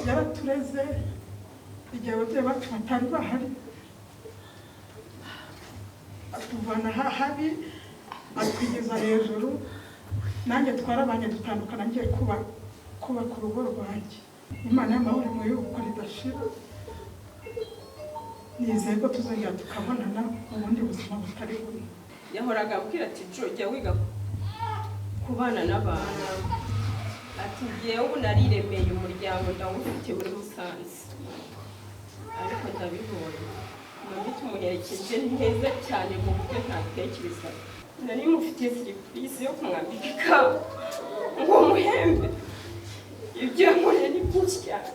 yaratureze igihe ababyeyi bacu batari bahari atuvana habi atwigeza hejuru nanjye twarabanye dutandukana ngiye kubaka urugo rwanjye Imana y'amahoro imuhe iruhuko ridashira nizeye ko tuzongera tukabonana mu bundi buzima butari bumwe yahoraga abwira ati jya wiga kubana n'abantu ati ngewe ubu nariremeye umuryango ndawufite muri Musanze ariko ndabibonye muri tumuherekeje neza cyane mu buryo ntatekereza nari mufitiye serivisi yo kumwambika ikamba ngo muhembe ibyo yankoreye ni byinshi cyane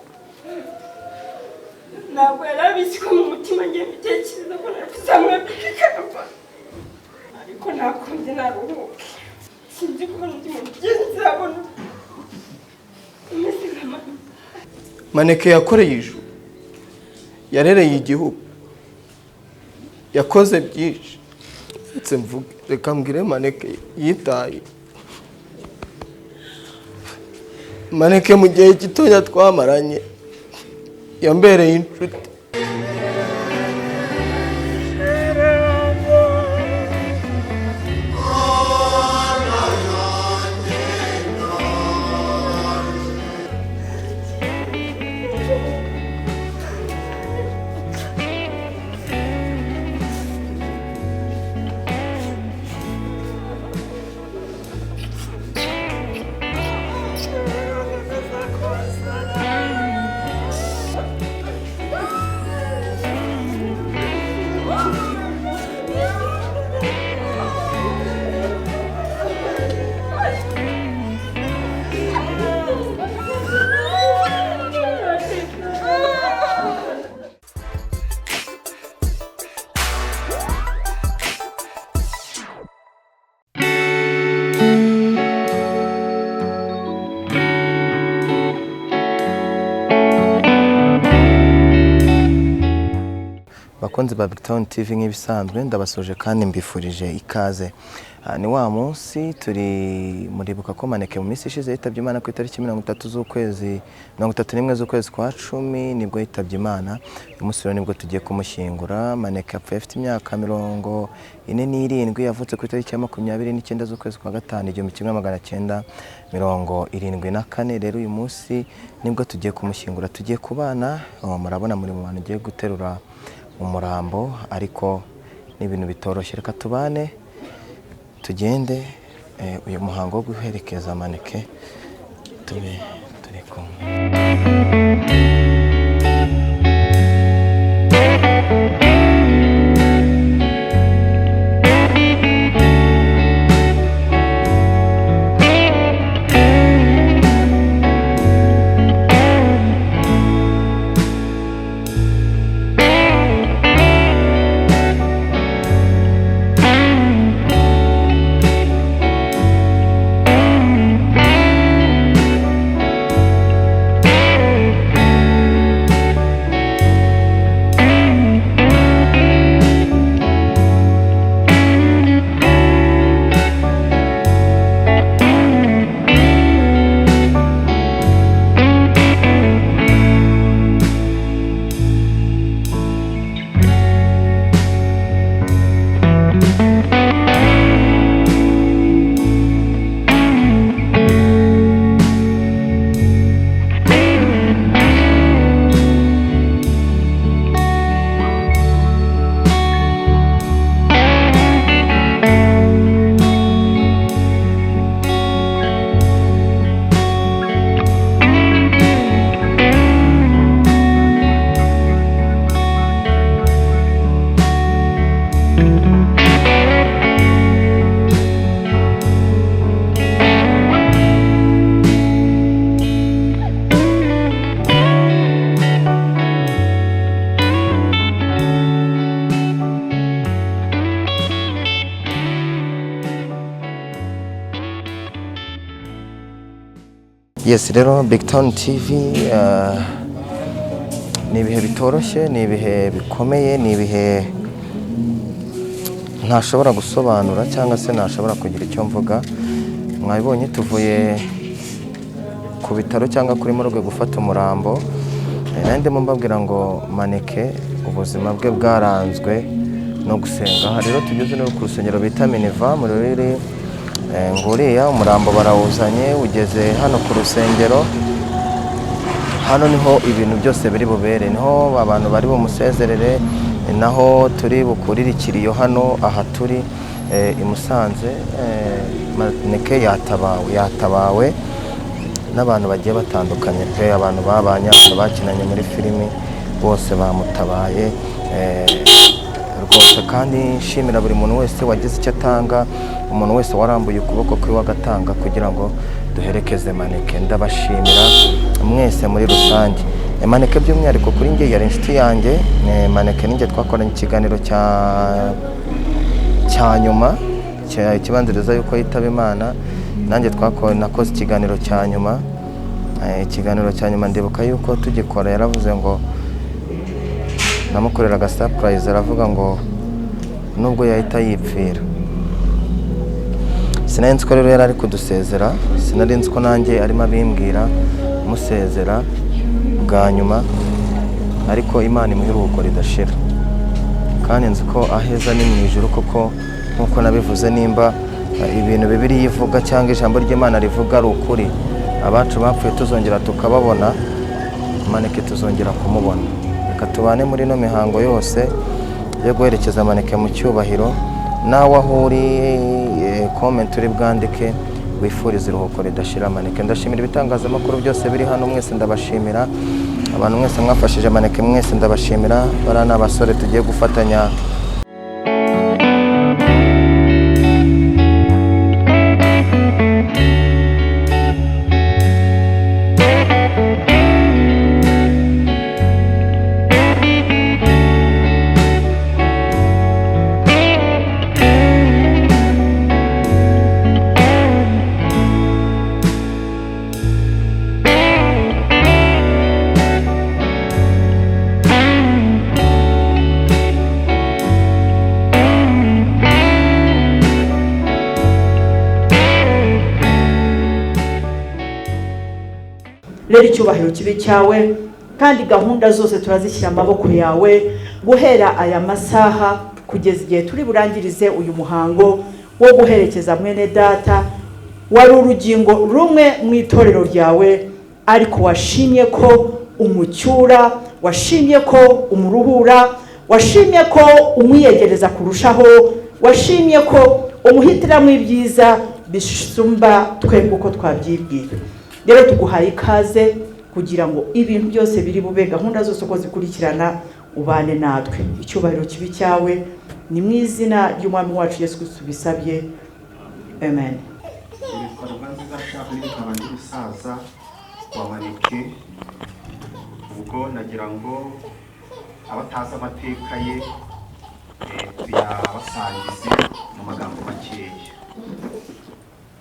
ntabwo yarabizi ko mu mutima ngiye mbitekereza ko nakuzamwambika ikamba ariko nakunze naruhuke sinzi ko ndi mu byiza nzabona imeze nka Maneke yakoreye ijuru yarereye igihugu yakoze byinshi ndetse mvuge reka mbwire Maneke yitaye Maneke mu gihe gitoya twamaranye yambereye inshuti bakunzi ba BigTown TV nk'ibisanzwe ndabasoje kandi mbifurije ikaze ni wa munsi turi muribuka ko Maneke mu minsi ishize yitabye Imana ku itariki 31 z'ukwezi kwa 10 nibwo yitabye Imana umunsi rero nibwo tugiye kumushyingura Maneke apfuye afite imyaka 47 yavutse ku itariki ya 29 z'ukwezi kwa 5 1974 rero uyu munsi nibwo tugiye kumushyingura tugiye kubana murabona muri mu bantu ugiye guterura umurambo ariko n'ibintu bitoroshye reka tubane tugende uyu muhango wo guherekeza Maneke turi kumwe Yes rero BigTown TV ni ibihe bitoroshye ni ibihe bikomeye ni ibihe ntashobora gusobanura cyangwa se ntashobora kugira icyo mvuga mwabibonye tuvuye ku bitaro cyangwa kuri morgue gufata umurambo. Ndimo mbabwira ngo Maneke ubuzima bwe bwaranzwe no gusenga. Aha rero tugeze no ku rusengero bita Miniva muri riri nguriya umurambo barawuzanye ugeze hano ku rusengero. Hano niho ibintu byose biri bubere, niho abantu bari bumusezerere, naho turi bukurira ikiriyo hano aha turi i Musanze. Maneke yatabawe n'abantu bagiye batandukanye pe, abantu babanye, abantu bakinanye muri filimi bose bamutabaye rwose. Kandi nshimira buri muntu wese wagize icyo atanga, umuntu wese warambuye ukuboko kwe wagatanga kugira ngo duherekeze Maneke. Ndabashimira mwese muri rusange. Maneke by'umwihariko kuri njye yari inshuti yanjye. Maneke ninjye twakoranye ikiganiro cya nyuma kibanziriza yuko yitaba Imana. Nanjye nakoze ikiganiro cya nyuma. Ikiganiro cya nyuma ndibuka yuko tugikora yaravuze ngo namukoreraga surprise, aravuga ngo nubwo yahita yipfira. Sinari nzi ko rero yari ari kudusezera, sinari nzi ko nanjye arimo abimbwira musezera bwa nyuma, ariko Imana imuhe iruhuko ridashira. Kandi nzi ko aheza ni mu ijuru, kuko nkuko nabivuze, nimba ibintu bibiri yivuga cyangwa ijambo ry'Imana rivuga ari ukuri, abacu bapfuye tuzongera tukababona, Maneke tuzongera kumubona. Reka tubane muri no mihango yose yo guherekeza Maneke mu cyubahiro. Nawe aho uri comment uri bwandike wifuriza iruhuko ridashira Maneke. Ndashimira ibitangazamakuru byose biri hano, mwese ndabashimira. Abantu mwese mwafashije Maneke mwese ndabashimira. Bara n'abasore tugiye gufatanya. Rero icyubahiro kibe cyawe, kandi gahunda zose turazishyira amaboko yawe, guhera aya masaha kugeza igihe turi burangirize uyu muhango wo guherekeza mwene data. Wari urugingo rumwe mu itorero ryawe, ariko washimye ko umucyura, washimye ko umuruhura, washimye ko umwiyegereza kurushaho, washimye ko umuhitiramo ibyiza bisumba twebwe uko twabyibwira. Rero tuguhaye ikaze kugira ngo ibintu byose biri bube, gahunda zose uko zikurikirana, ubane natwe. Icyubahiro kibi cyawe, ni mu izina ry'umwami wacu Yesu Kristo bisabye, amen. Ibikorwa nziza shaka n'ibikabanje bisaza wa Maneke. Ubwo nagira ngo abatazi amateka ye tuyabasangize mu magambo makeya.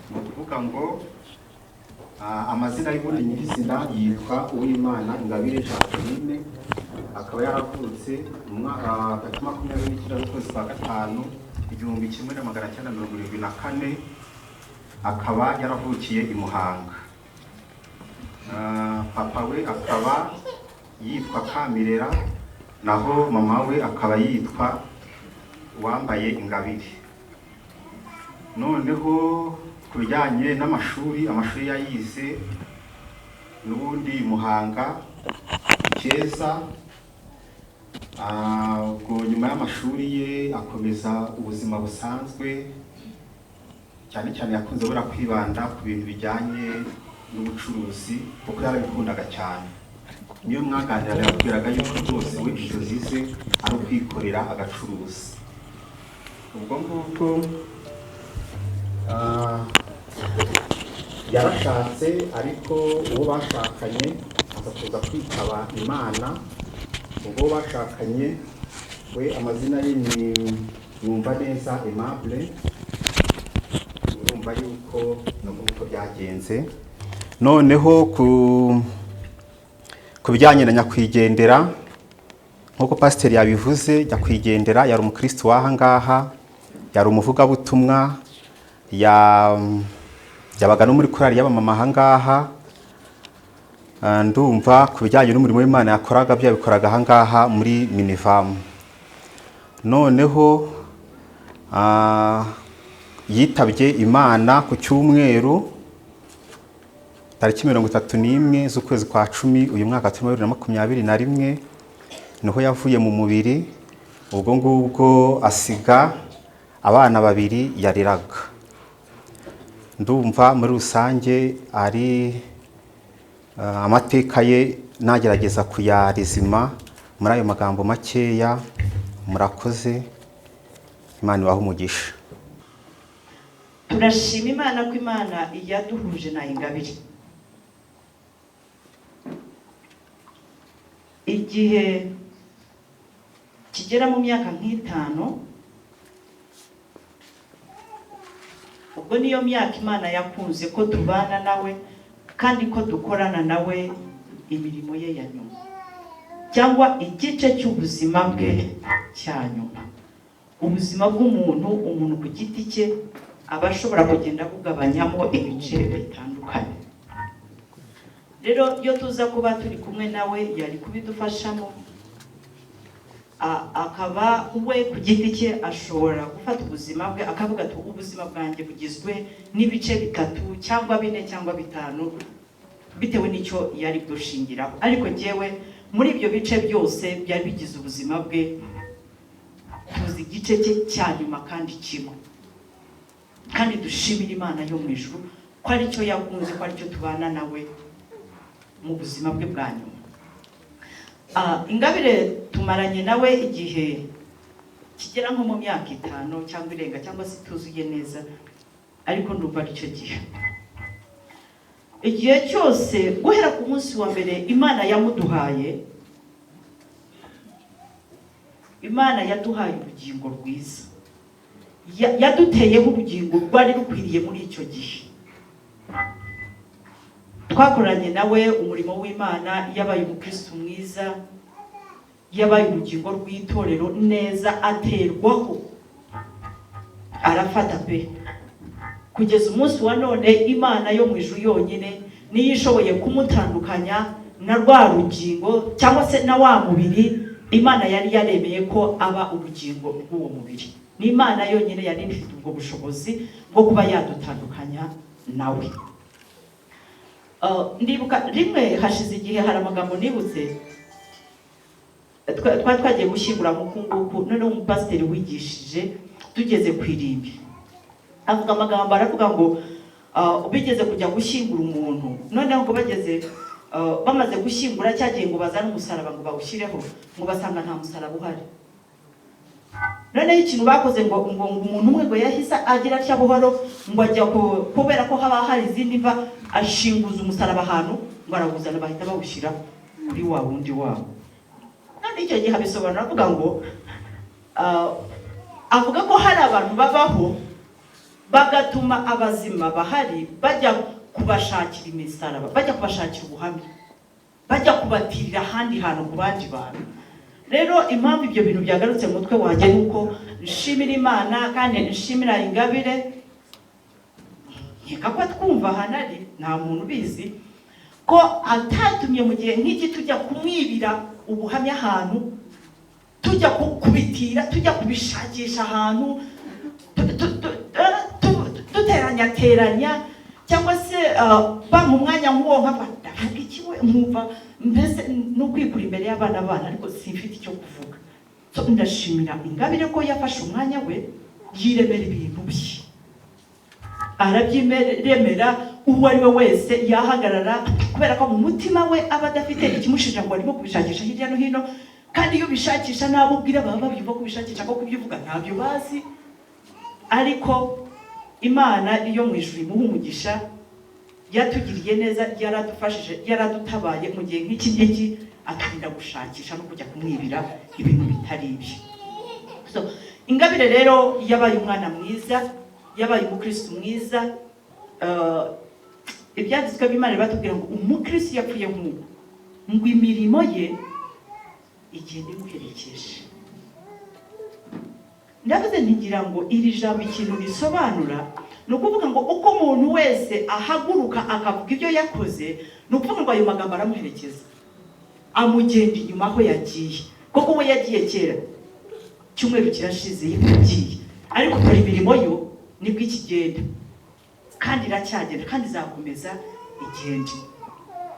Ni ukuvuga ngo amazina y'ubundi nyirizina yitwa Uwimana Ingabire Jacqueline. Akaba yaravutse mu mwaka wa 2019 z'ukwezi kwa gatanu 1974. Akaba yaravukiye i Muhanga. Papa we akaba yitwa Kamirera, naho mama we akaba yitwa Uwambaye Ingabire. Noneho kubijyanye n'amashuri yayize n'ubundi Muhanga Keza. Ubwo nyuma y'amashuri ye akomeza ubuzima busanzwe, cyane cyane yakunze bura kwibanda ku bintu bijyanye n'ubucuruzi, kuko yarabikundaga cyane. Niyo mwaganira yabwiraga yuko rwose we inzozi ze ari ukwikorera agacuruzi. Ubwo ngubwo yarashatse, ariko uwo bashakanye aza kuza kwitaba Imana. Ubwo bashakanye we amazina ye ni Numvaneza Aimable. Urumva yuko nuko byagenze. Noneho ku bijyanye na nyakwigendera, nkuko pasiteri yabivuze, nyakwigendera yari umukristo w'aha ngaha, yari umuvugabutumwa, yabaga no muri korali y'abamama aha ngaha. ndumva ku bijyanye n'umurimo w'Imana yakoraga byabikoraga ahangaha muri minivamu. Noneho yitabye Imana ku cyumweru tariki 31 z'ukwezi kwa 10 uyu mwaka 2021 niho yavuye mu mubiri. Ubwo ngubwo asiga abana babiri yariraga. Ndumva muri rusange ari amateka ye nagerageza kuyarizima muri ayo magambo makeya. Murakoze, Imana ibahe umugisha. Turashima Imana ko Imana yaduhuje na Ingabire. Igihe kigera mu myaka nk'itanu, ubwo niyo myaka Imana yakunze ko tubana nawe kandi ko dukorana nawe imirimo ye ya nyuma, cyangwa igice cy'ubuzima bwe cya nyuma. Ubuzima bw'umuntu ku giti cye aba ashobora kugenda bugabanyamo ibice bitandukanye. Rero iyo tuza kuba turi kumwe nawe yari kubidufashamo, akaba we ku giti cye ashobora gufata ubuzima bwe akavuga ati ubuzima bwanjye bugizwe n'ibice bitatu cyangwa 4 cyangwa 5 bitewe n'icyo yari gushingiraho. Ariko njyewe muri ibyo bice byose byari bigize ubuzima bwe, tuzi igice cye cya nyuma kandi kimwe, kandi dushimira Imana yo mu ijuru ko ari cyo yakunze, ko ari cyo tubana nawe mu buzima bwe bwa nyuma. Ingabire tumaranye nawe igihe kigera nko mu myaka 5 cyangwa irenga, cyangwa se tuzuye neza, ariko ndumva ari cyo gihe. Igihe cyose guhera ku munsi wa mbere Imana yamuduhaye, Imana yaduhaye ubugingo rwiza, yaduteyeho ubugingo rwari rukwiriye muri icyo gihe. Twakoranye nawe umurimo w'Imana, yabaye umukristo mwiza, yabaye ubugingo rw'itorero neza, aterwaho arafata pe. Kugeza umunsi wa none Imana yo mu ijuru yonyine niyo ishoboye kumutandukanya na rwa rugingo cyangwa se na wa mubiri Imana yari yaremeye ko aba ubugingo bw'uwo mubiri. Ni Imana yonyine yari ifite ubwo bushobozi bwo kuba yadutandukanya nawe. Ndibuka rimwe hashize igihe hari amagambo nibutse, twagiye gushyingura mu kunguku, noneho umupasiteri wigishije tugeze ku irimbi avuga amagambo, aravuga ngo bigeze kujya gushyingura umuntu, noneho ngo bageze bamaze gushyingura cyagiye ngo bazane umusaraba ngo bawushyireho, ngo basanga nta musaraba uhari. Noneho ikintu bakoze ngo umuntu umwe ngo yahise agira atya buhoro, ngo ajya kubera ko haba hari izindi mva, ashinguza umusaraba ahantu, ngo arawuzana bahita bawushyira kuri wa wundi wabo. None icyo gihe abisobanura avuga ngo avuga ko hari abantu babaho bagatuma abazima bahari bajya kubashakira imisaraba, bajya kubashakira ubuhamya, bajya kubatirira ahandi hantu ku bandi bantu. Rero impamvu ibyo bintu byagarutse mu mutwe wanjye nuko nshimira Imana kandi nshimira Ingabire, nkeka ko twumva hanari nta muntu ubizi ko atatumye mu gihe nk'iki tujya kumwibira ubuhamya ahantu, tujya kubitira, tujya kubishakisha ahantu, duteranya cyangwa se bampa umwanya nk'uwo nkafata ikiwe nkumva mbese no kwikura imbere y'abana ariko simfite icyo kuvuga. So ndashimira Ingabire ko yafashe umwanya we yiremera ibintu bye, arabyiremera uwo ari we wese yahagarara, kubera ko mu mutima we aba adafite ikimushija ngo arimo kubishakisha hirya no hino, kandi iyo bishakisha nabo ubwira baba babyumva kubishakisha ko kubivuga ntabyo bazi. Ariko Imana iyo mu ijuru imuha umugisha, yatugiriye neza, yaradufashije, yaradutabaye mu gihe nk'iki ngiki, aturinda gushakisha no kujya kumwibira ibintu bitari ibyo. So Ingabire rero yabaye umwana mwiza, yabaye umukristo mwiza. Ibyanditswe by'Imana batubwira ngo umukristo yapfuye nk'uko, ngo imirimo ye igenda imuherekeje. ndavuze ntigira ngo iri jambo ikintu risobanura ni ukuvuga ngo uko umuntu wese ahaguruka akavuga ibyo yakoze ni ukuvuga ngo ayo magambo aramuherekeza amugenda inyuma aho yagiye kuko we yagiye kera cyumweru kirashize yagiye ariko dore imirimo yo nibwo ikigenda kandi iracyagenda kandi izakomeza igende.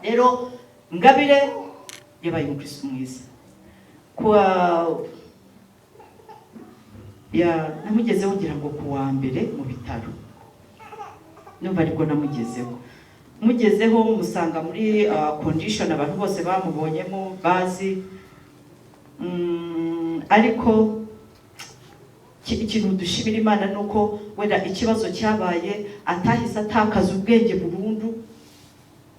Rero Ngabire yabaye umukristo mwiza namugezeho ngira ngo kuwa mbere mu bitaro numva ariko mugezeho musanga muri condition abantu bose bamubonyemo bazi ariko ikintu dushimira Imana nuko wenda ikibazo cyabaye atahise atakaza ubwenge burundu,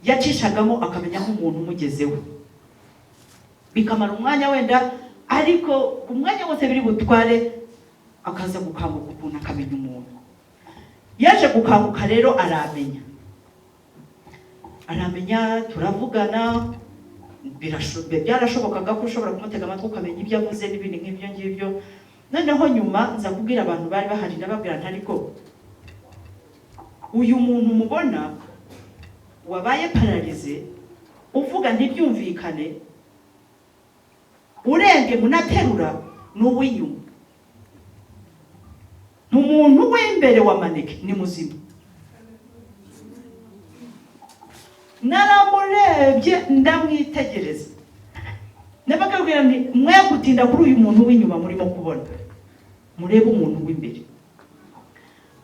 yacishagamo akamenya nk'umuntu umugezeho bikamara umwanya wenda, ariko umwanya wose biri butware akaza gukanguka ukuntu akamenya umuntu. Yaje gukanguka rero aramenya turavugana, byarashobokaga ko ushobora kumutega amatwi ukamenya ibyo avuze n'ibindi nk'ibyo ngibyo. Noneho nyuma nza kubwira abantu bari bahari ndababwira nti ariko uyu muntu mubona wabaye paralize uvuga ntibyumvikane urenge munaterura n'uw'inyuma, n'umuntu w'imbere wa maneke ni muzima. Naramurebye ndamwitegereza nabakabwira nti mwe gutinda kuri uyu muntu w'inyuma murimo kubona, murebe umuntu w'imbere.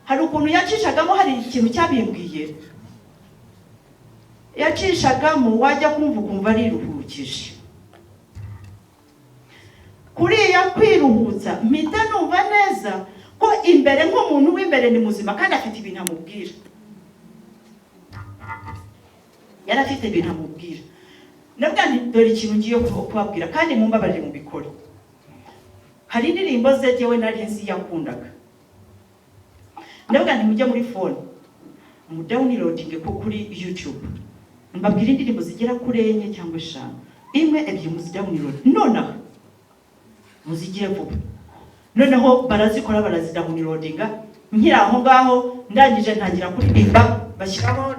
Hari ukuntu yacishagamo, hari ikintu cyabimbwiye, yacishagamo wajya kumva ukumva ariruhukije. Kuriya kwiruhutsa mpita numva neza ko imbere nk'umuntu w'imbere ni muzima kandi afite ibintu amubwira. Yari afite ibintu amubwira. Nabwo dore ikintu ngiye kubabwira kandi mumbabarire mu bikore. Hari indirimbo ze jewe nari nzi yakundaga. Nabwo mujya muri phone mu downloading ko kuri YouTube. Mbabwira indirimbo zigera kuri 4 cyangwa 5. Imwe ebyiri muzi download. Nonaha muzigire vuba. Noneho barazikora barazidownloadinga. Nkira aho ngaho ndangije ntangira kuririmba, bashyiraho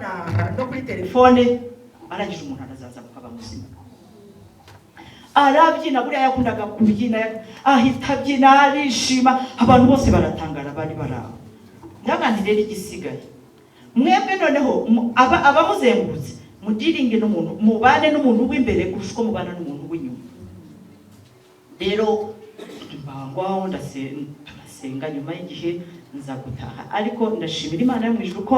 no kuri telefone, arangije umuntu arazaza mukaba muzima. Arabyina buriya yakundaga kubyina, ahita abyina arishima, abantu bose baratangara bari baraho. Ndagandi rero igisigaye mwebwe noneho abamuzengurutse mudiringe n'umuntu, mubane n'umuntu w'imbere kurusha uko mubana n'umuntu w'inyuma. Rero mbangwaho turasenga, nyuma y'igihe nza gutaha, ariko ndashimira Imana yo mu ijuru ko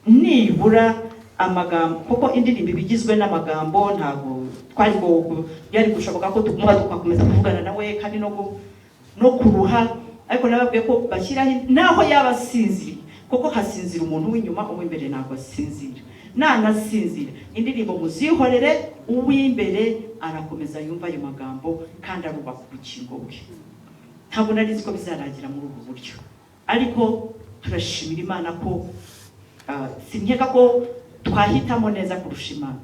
nibura amagambo, kuko indirimbo bigizwe n'amagambo ntago twari ngo yari gushoboka ko tukomeza kuvugana nawe kandi no kuruha, ariko nababwiye ko bashyiraho naho yabasinzira, kuko hasinzira umuntu w'inyuma, uw'imbere ntabwo asinzira. Nanasinzira indirimbo muzihorere, uw'imbere arakomeza yumva ayo magambo kandi aruba ku rukingo bwe. Ntabwo nari nzi ko bizarangira muri ubu buryo, ariko turashimira Imana ko sinkeka ko twahitamo neza kurusha Imana.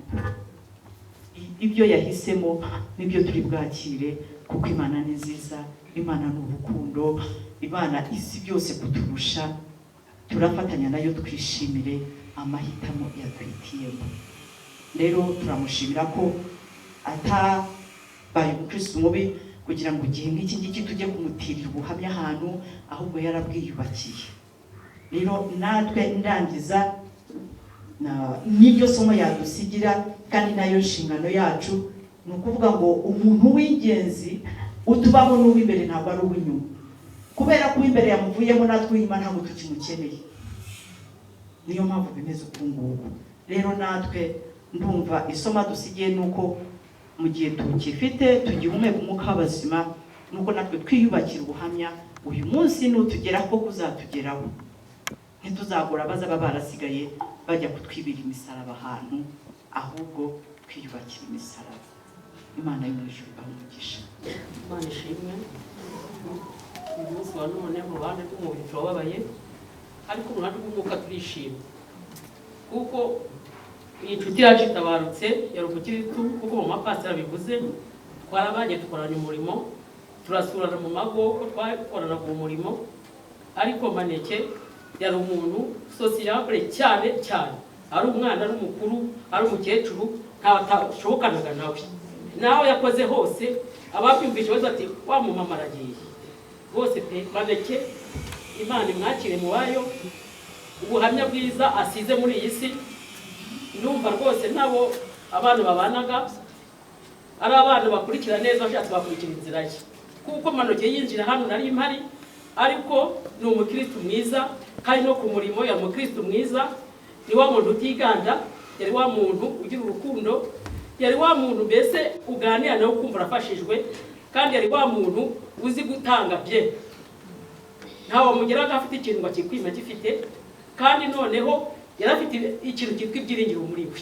Ibyo yahisemo nibyo turi bwakire, kuko Imana ni nziza, Imana ni urukundo, Imana izi byose kuturusha. Turafatanya nayo twishimire amahitamo yatwitiyemo. Rero turamushimira ko atabaye umukristo mubi kugira ngo igihe nk'iki ngiki tujye kumutirira ubuhamya ahantu, ahubwo yarabwiyubakiye. Rero natwe ndangiza n'iryo somo yadusigira, kandi nayo nshingano yacu ni ukuvuga ngo umuntu w'ingenzi utubaho n'uw'imbere ntabwo ari uw'inyuma, kubera ko uw'imbere yamuvuyemo natwe uw'inyuma ntabwo tukimukeneye. Niyo mpamvu bimeze uku nguku. Rero natwe ndumva isoma dusigiye nuko mu gihe tukifite tugihumeka umwuka w'abazima, nuko natwe twiyubakira ubuhamya. Uyu munsi nutugeraho ko kuzatugeraho, ntituzagura bazaba barasigaye bajya kutwibira imisaraba ahantu, ahubwo twiyubakira imisaraba. Imana yo mu ijuru bamugisha. Imana ishimwe. Uyu munsi wa none mu ruhande rw'umubiri turababaye, ariko mu ruhande rw'umwuka turishimye, kuko iyi nshuti yacu itabarutse yarukukiritu, kuko mu mapasiteri bivuze twarabagiye dukorana umurimo, turasurana mu mago ko twakoranaga uwo murimo, ariko Maneke yari umuntu sociable cyane cyane, ari umwana ari umukuru ari umukecuru ntawatashobokanaga nawe yakoze hose ababyumvise bose ati wa mumama aragiye bose pe. Maneke Imana imwakire mu bayo, ubuhamya bwiza asize muri iyi si, numva rwose nabo abantu babanaga ari abantu bakurikira neza, bashatse bakurikira inzira ye, kuko Maneke yinjira hano nari mpari, ariko ni umukristo mwiza kandi no ku murimo ya umukristo mwiza, ni wa muntu utiganda, yari wa muntu ugira urukundo, yari wa muntu mbese uganira nawe ukumva urafashijwe, kandi yari wa muntu uzi gutanga bye, ntawe mugeraga afite ikintu ngo akikwima gifite, kandi noneho yari afite ikintu cyitwa ibyiringiro muri we,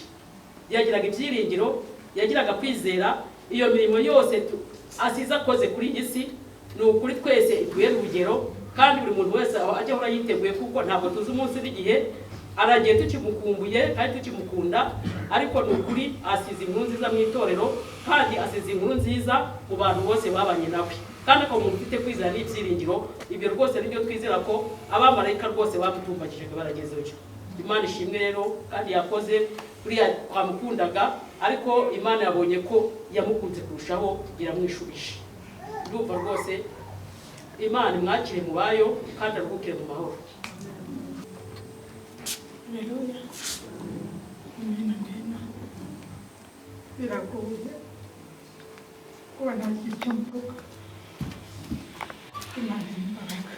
yagiraga ibyiringiro, yagiraga kwizera. Iyo mirimo yose asize akoze kuri iyi si ni ukuri twese itubera urugero, kandi buri muntu wese ajya ahora yiteguye, kuko ntabwo tuzi umunsi n'igihe, aragiye tukimukumbuye kandi tukimukunda, ariko ni ukuri asize inkuru nziza mu itorero, kandi asize inkuru nziza mu bantu bose babanye nawe, kandi akaba umuntu ufite kwizera n'ibyiringiro. Ibyo rwose nibyo twizera ko abamarayika rwose bamutumbagije baragezeyo. Imana ishimwe rero, kandi yakoze buriya twamukundaga, ariko Imana yabonye ko yamukunze kurushaho iramwishubije. Ndumva rwose Imana imwakire mu bayo kandi aruhukire mu mahoro. Haleluya. Amina. Biragoye kuba ntagira icyo mvuga. Imana imbaraga.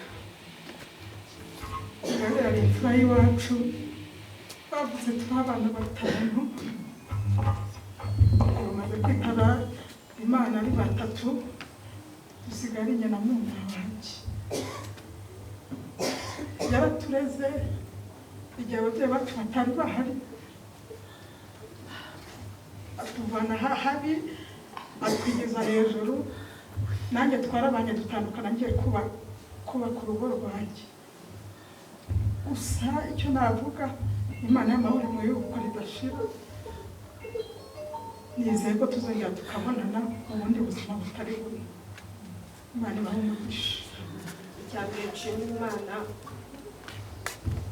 Igaragara imfura y'iwacu, bavuze turi abana batanu, bamaze kwitaba Imana ari batatu, dusigaye ari njye na murumuna wanjye. Yaratureze igihe ababyeyi bacu batari bahari, atuvana habi atwigeza hejuru, nanjye twarabanye dutandukana ngiye kubaka urugo rwanjye. Gusa icyo navuga, Imana y'amahoro imuhe iruhuko ridashira, nizeye ko tuzongera tukabonana mu bundi buzima butari bumwe. Imana ibahe umugisha. Icyambere nshimira Imana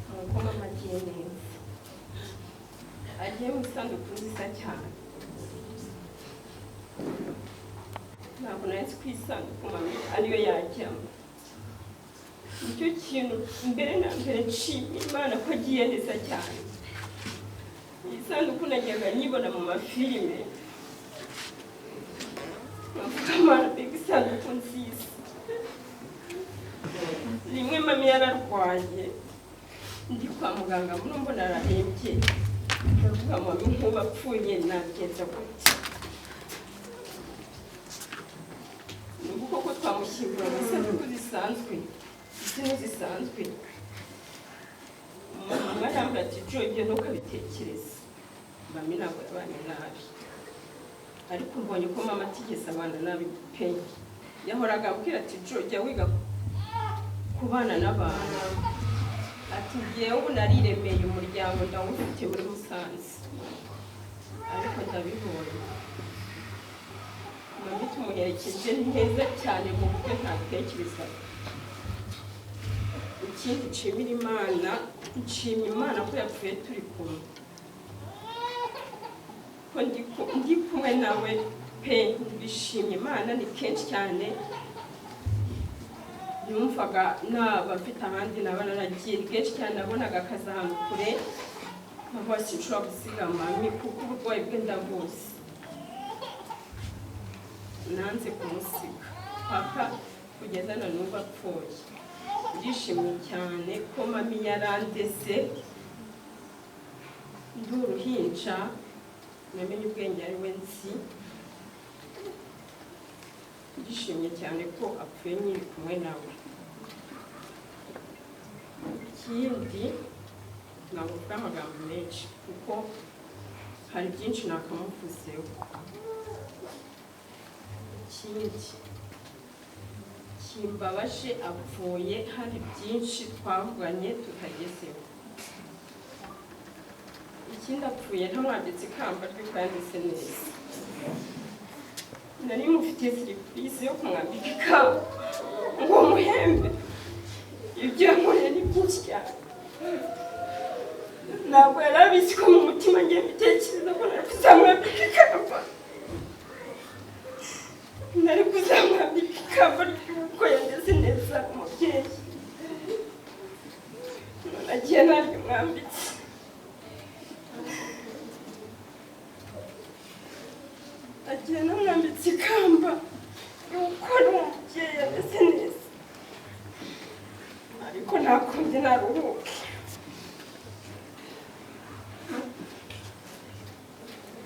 nuko mama agiye neza, agiye mu isanduku nziza cyane. Ntabwo nari nzi ko isanduku mama ariyo yajyamo. Nicyo kintu mbere na mbere nshimira Imana ko agiye neza cyane. Iyi sanduku najyaga nyibona mu mafilime, navuga Mana mbega isanduku nziza. Rimwe mami yararwaye, ndi kwa muganga mbona ararembye, ndavuga mami nk'ubu apfuye nagenza gute. Nuko koko twamushyingura mu isanduku zisanzwe, izina zisanzwe. Mama arambwira ati Jo, ibyo ntukabitekereze, mami ntabwo yabanye nabi, ariko mbonye ko mama atigeze abana nabi pe. Yahoraga ambwira ati Jo, jya wiga kubana n'abantu, ati ngewe ubu nariremeye umuryango ndawufite muri Musanze, ariko ndabibonye. Mami tumuherekeje neza cyane mu buryo ntatekerezaga. Ikindi nshimira Imana, nshimira Imana ko yapfuye turi kumwe, ko ndi kumwe nawe pe. Bishimye Imana, ni kenshi cyane yumvaga naba mfite ahandi naba naragiye, kenshi cyane nabonaga akazi ahantu kure, nkavuga sinshobora gusiga mami kuko uburwayi bwe ndabuzi. Nanze kumusiga paka kugeza na n'ubu apfuye. Ndishimye cyane ko mami yarandeze ndi uruhinja, namenye ubwenge ari we nzi. Ndishimye cyane ko apfuye nyiri kumwe nawe. Ikindi navuga amagambo menshi kuko hari byinshi nakamuvuzeho. Ikindi kimbabaje, apfuye hari byinshi twavuganye tutagezeho. Ikindi apfuye ntamwambitse ikamba ry'uko yanditse neza. nari mufitiye serivisi yo kumwambika ikamba ngo muhembe. Ibyo yankoreye ni byinshi cyane. Ntabwo yari abizi ko mu mutima ngiye mbitekereza ko nari kuzamwambika ikamba. Nari kuzamwambika ikamba ry'uko yageze neza umubyeyi. Nagiye naryumwambitse. Nagiye namwambitse ikamba y'uko ari umubyeyi yageze neza. Ariko nakundi naruhuke.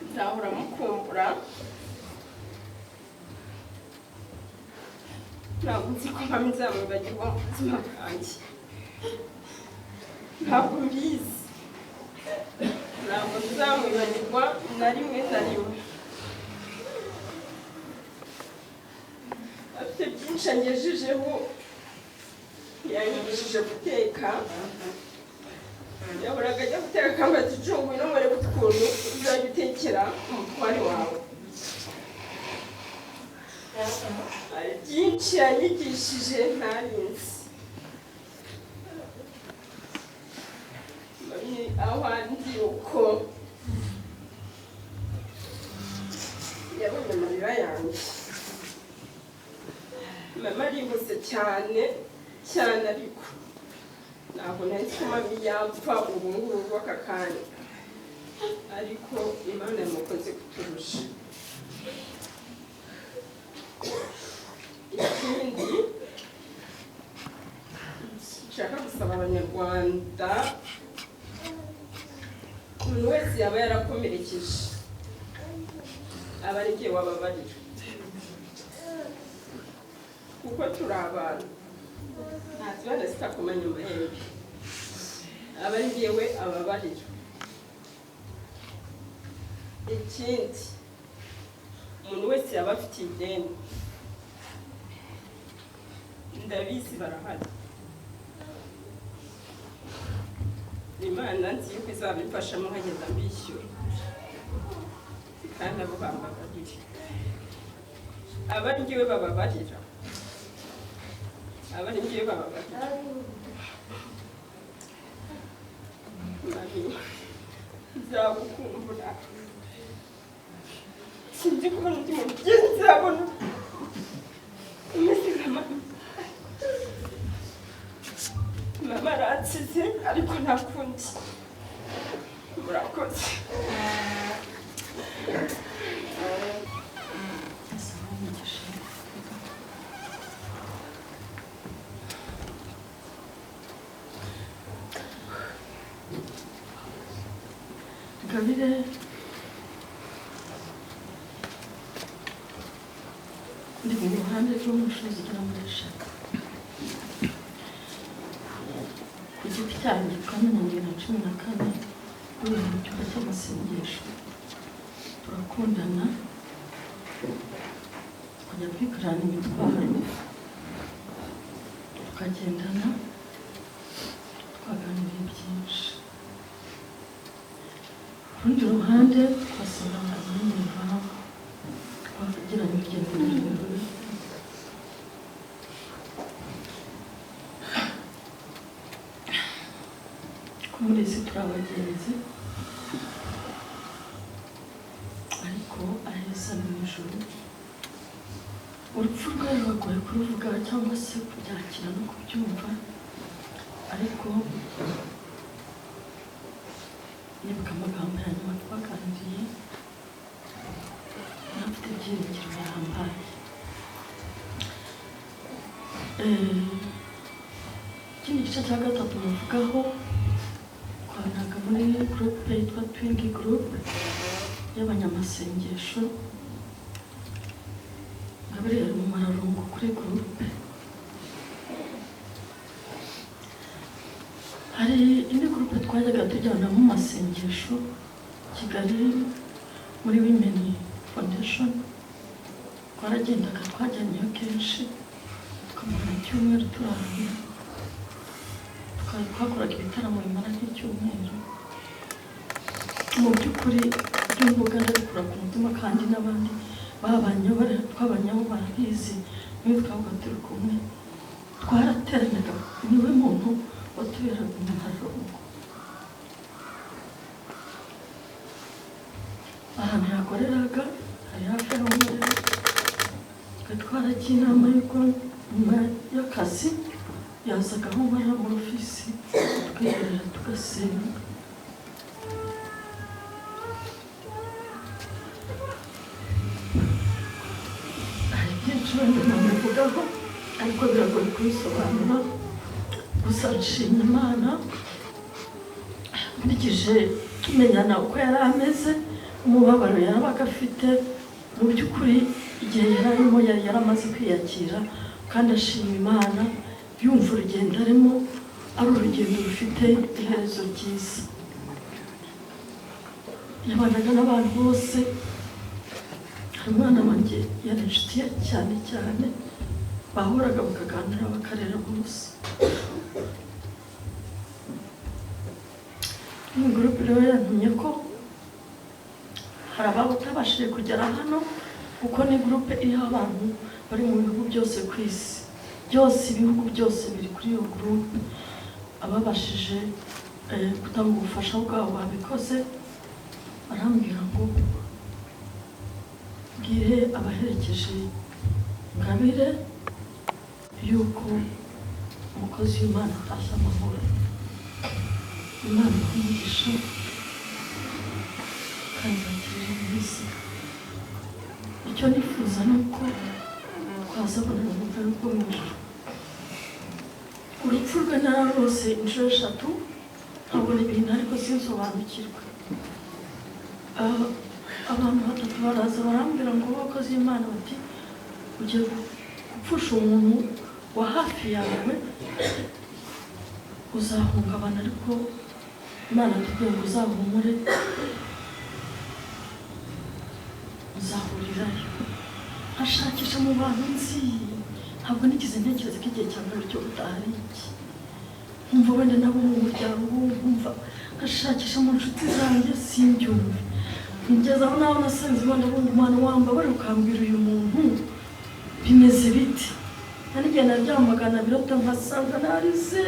Nzahora mukumbura. Ntabwo nzi ko mpamvu nzamwibagirwa mu buzima bwanjye. Ntabwo mbizi. Ntabwo nzamwibagirwa na rimwe na rimwe. Afite byinshi angejejeho. Yanyigishije guteka. Yahoraga ajya guteka akambwira ati "Jo, ngwino murebe ukuntu uzajya utekera umutware wawe." Hari byinshi yanyigishije ntarinzi. Aho andi uko yabonye amarira yanjye. Mama arihuse cyane cyane, ariko ntabwo nari ko mama yapfa ubu ngubu aka kanya. Ariko Imana yamukoze kuturusha. Ikindi nshaka gusaba Abanyarwanda, umuntu wese yaba yarakomerekeje aba ari jye wababarira, kuko turi abantu, nta kibazo zitakomanya amahembe. Aba ari jyewe ababarira. Ikindi, umuntu wese yaba afitiye ideni, ndabizi barahari. Imana nzi yuko izabimfashamo nkagenda mbishyura, kandi abo bambabarira. Aba ari jyewe bababarira. Aba ari jyewe bababarira. Mami, nzagukumbura. Sinzi kubona undi muntu ugeze nzabona umeze nka mama. Mama aransize ariko nta kundi. Murakoze. Gabire, ndi mu ruhande rw'umushozi uramuresha. Ku giti cyanjye twamenyanye na 14 uri mu cyumba cy'amasengesho. Turakundana, tukajya kwikorana imitwaro, tukagendana, twaganiriye byinshi. Ku rundi ruhande twasanganaga n'inyuma, twagiranye urugendo rurerure. Muri isi turi abagenzi, ariko aheza mu ijuru. Urupfu rwe ruragoye kuruvuga cyangwa se kubyakira no kubyumva, ariko nibuka amagambo ya nyuma twaganiriye, nafite ibyiringiro bihambaye. Ikindi gice cya gatatu muvugaho, twanaga muri groupe yitwa Twingi Group y'abanyamasengesho. Gabriel mu mararungu kuri groupe. Hari indi groupe twajyaga tujyana mu masengesho Kigali muri Women Foundation. Twaragendaga twajyanyeyo kenshi, tukamara icyumweru turahira. Twakoraga ibitaramo bimara nk'icyumweru. Mu by'ukuri by'imbuga ndabikora ku mutima, kandi n'abandi twabanyaho barabizi niwe twavuga turi kumwe twarateranaga niwe muntu watuberaga umuharongo ahantu yakoreraga hari hafi aho nkorera twaragiye inama y'uko nyuma y'akazi yazaga aho nkorera muri ofisi twiherera tugasenga hari byinshi wenda namuvugaho ariko biragoye kubisobanura gusa nshima Imana nkurikije tumenyana uko yari ameze umubabaro yarabaga afite mu by'ukuri igihe yari arimo yari yaramaze kwiyakira kandi ashima Imana yumva urugendo arimo ari urugendo rufite iherezo ryiza yabanaga n'abantu bose hari umwana wanjye yari inshuti ye cyane cyane bahoraga bakaganira bakarera bose iyi gurupe rero yantumye ko hari abatabashije kugera hano kuko ni gurupe iriho abantu bari mu bihugu byose ku isi byose ibihugu byose biri kuri iyo gurupe ababashije gutanga ubufasha bwabo babikoze barambwira ngo bwire abaherekeje Ngabire yuko umukozi w'Imana atashye amahoro Imana ikumugisha kandi bakirira iminsi icyo nifuza ni uko twazabonana mu bwami bwo mu ijuru urupfu rwe nararose inshuro eshatu nkabona ibintu ariko sinsobanukirwe abantu batatu baraza barambwira ngo abakozi b'Imana bati ugiye gupfusha umuntu wa hafi yawe uzahungabana ariko Imana tubwiye ngo uzahumure uzahurirayo nkashakisha mu bantu nzi ntabwo nigeze ntekereza ko igihe cya mbere cyo gutaha ari iki nkumva wenda nabo mu muryango nkumva nkashakisha mu nshuti zanjye simbyumve ngeze aho nawe nasanze Imana abunga umwana wambabare ukambwira uyu muntu bimeze bite n'igihe naryamagana birota nkasanga narize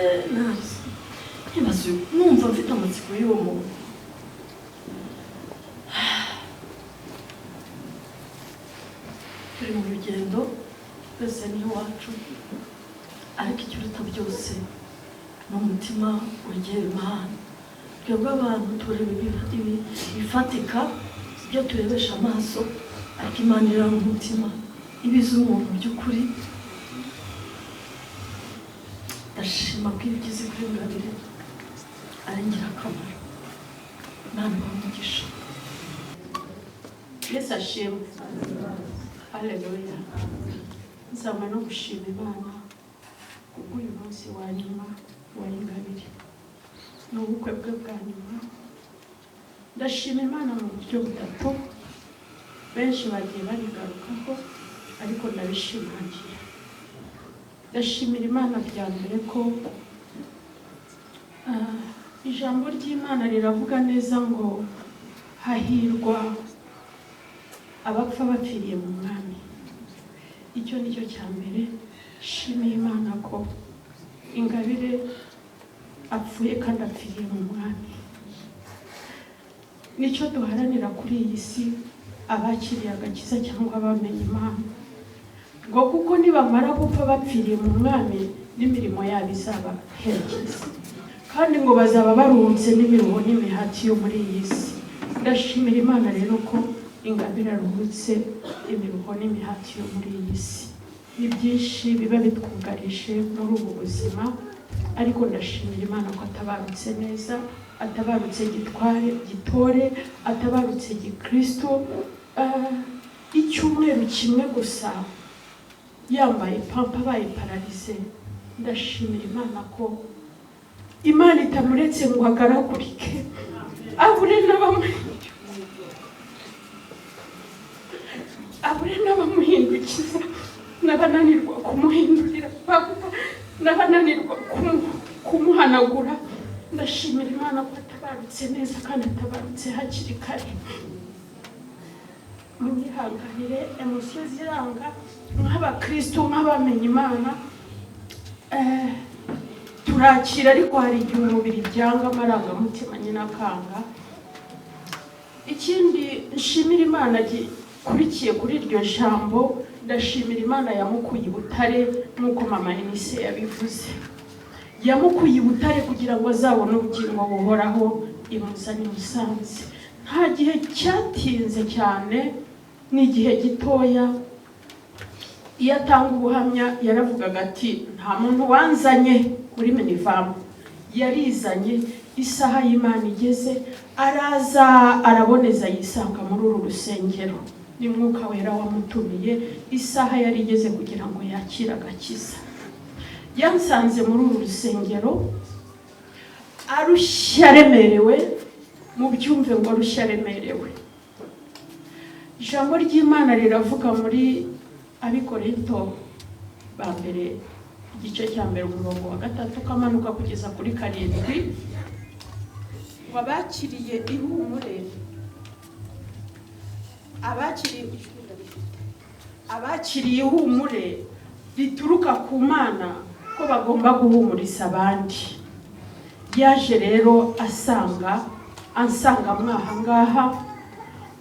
nkibaza numva mfite amatsiko y'uwo muntu turi mu rugendo twese ni iwacu ariko ikiruta byose ni umutima wegera Imana twebwe abantu tureba ibifatika ibyo turebesha amaso ariko Imana iri mu mutima ibiza umuntu by'ukuri ndashima ko ibigize kuri Ngabire ari ingirakamaro Imana ibamugisha Yesu ashimwe haleluya nzama no gushima Imana kubw'uyu munsi wa nyuma wa Ngabire n'ubukwe bwe bwa nyuma ndashima Imana mu buryo butatu benshi bagiye babigarukaho ariko ndabishimangira ndashimira Imana bya mbere ko ijambo ry'Imana riravuga neza ngo hahirwa abapfa bapfiriye mu mwami icyo nicyo cya mbere shimiye Imana ko Ingabire apfuye kandi apfiriye mu mwami nicyo duharanira kuri iyi si abakiriye agakiza cyangwa abamenye Imana ngo kuko nibamara gupfa bapfiriye mu mwami n'imirimo yabo izabaherekeza kandi ngo bazaba barunze n'imiruho n'imihati yo muri iyi si ndashimira Imana rero ko Ingabire aruhutse imiruho n'imihati yo muri iyi si ni byinshi biba bitwugarije muri ubu buzima ariko ndashimira Imana ko atabarutse neza atabarutse gitore atabarutse gikristo icyumweru kimwe gusa yambaye pampa abaye pararize ndashimira Imana ko Imana itamuretse ngo agaragurike abure n'abamuhindukiza n'abananirwa kumuhindurira n'abananirwa kumuhanagura ndashimira Imana ko atabarutse neza kandi atabarutse hakiri kare munyihanganire emosiyo ziranga nk'abakristo nk'abamenye Imana turakira ariko hari igihe umubiri byanga amarangamutima nyine akanga. Ikindi nshimira Imana gikurikiye kuri iryo jambo, ndashimira Imana yamukuye i Butare nk'uko mama Enise yabivuze. Yamukuye i Butare kugira ngo azabone ubugingo buhoraho, imuzane i Musanze. Nta gihe cyatinze cyane, ni igihe gitoya. Iyo atanga ubuhamya yaravugaga ati nta muntu wanzanye muri minivamu, yarizanye. Isaha y'Imana igeze, araza araboneza yisanga muri uru rusengero. Ni Mwuka Wera wamutumiye, isaha yari igeze kugira ngo yakire agakiza. Yansanze muri uru rusengero arushya aremerewe, mu byumve ngo arushya aremerewe. Ijambo ry'Imana riravuga muri Abikorinto ba mbere igice cya mbere umurongo wa 3 kamanuka kugeza kuri 7, wabakiriye ihumure, abakiriye ihumure rituruka ku Mana ko bagomba guhumuriza abandi. Yaje rero ansanga mwaha ngaha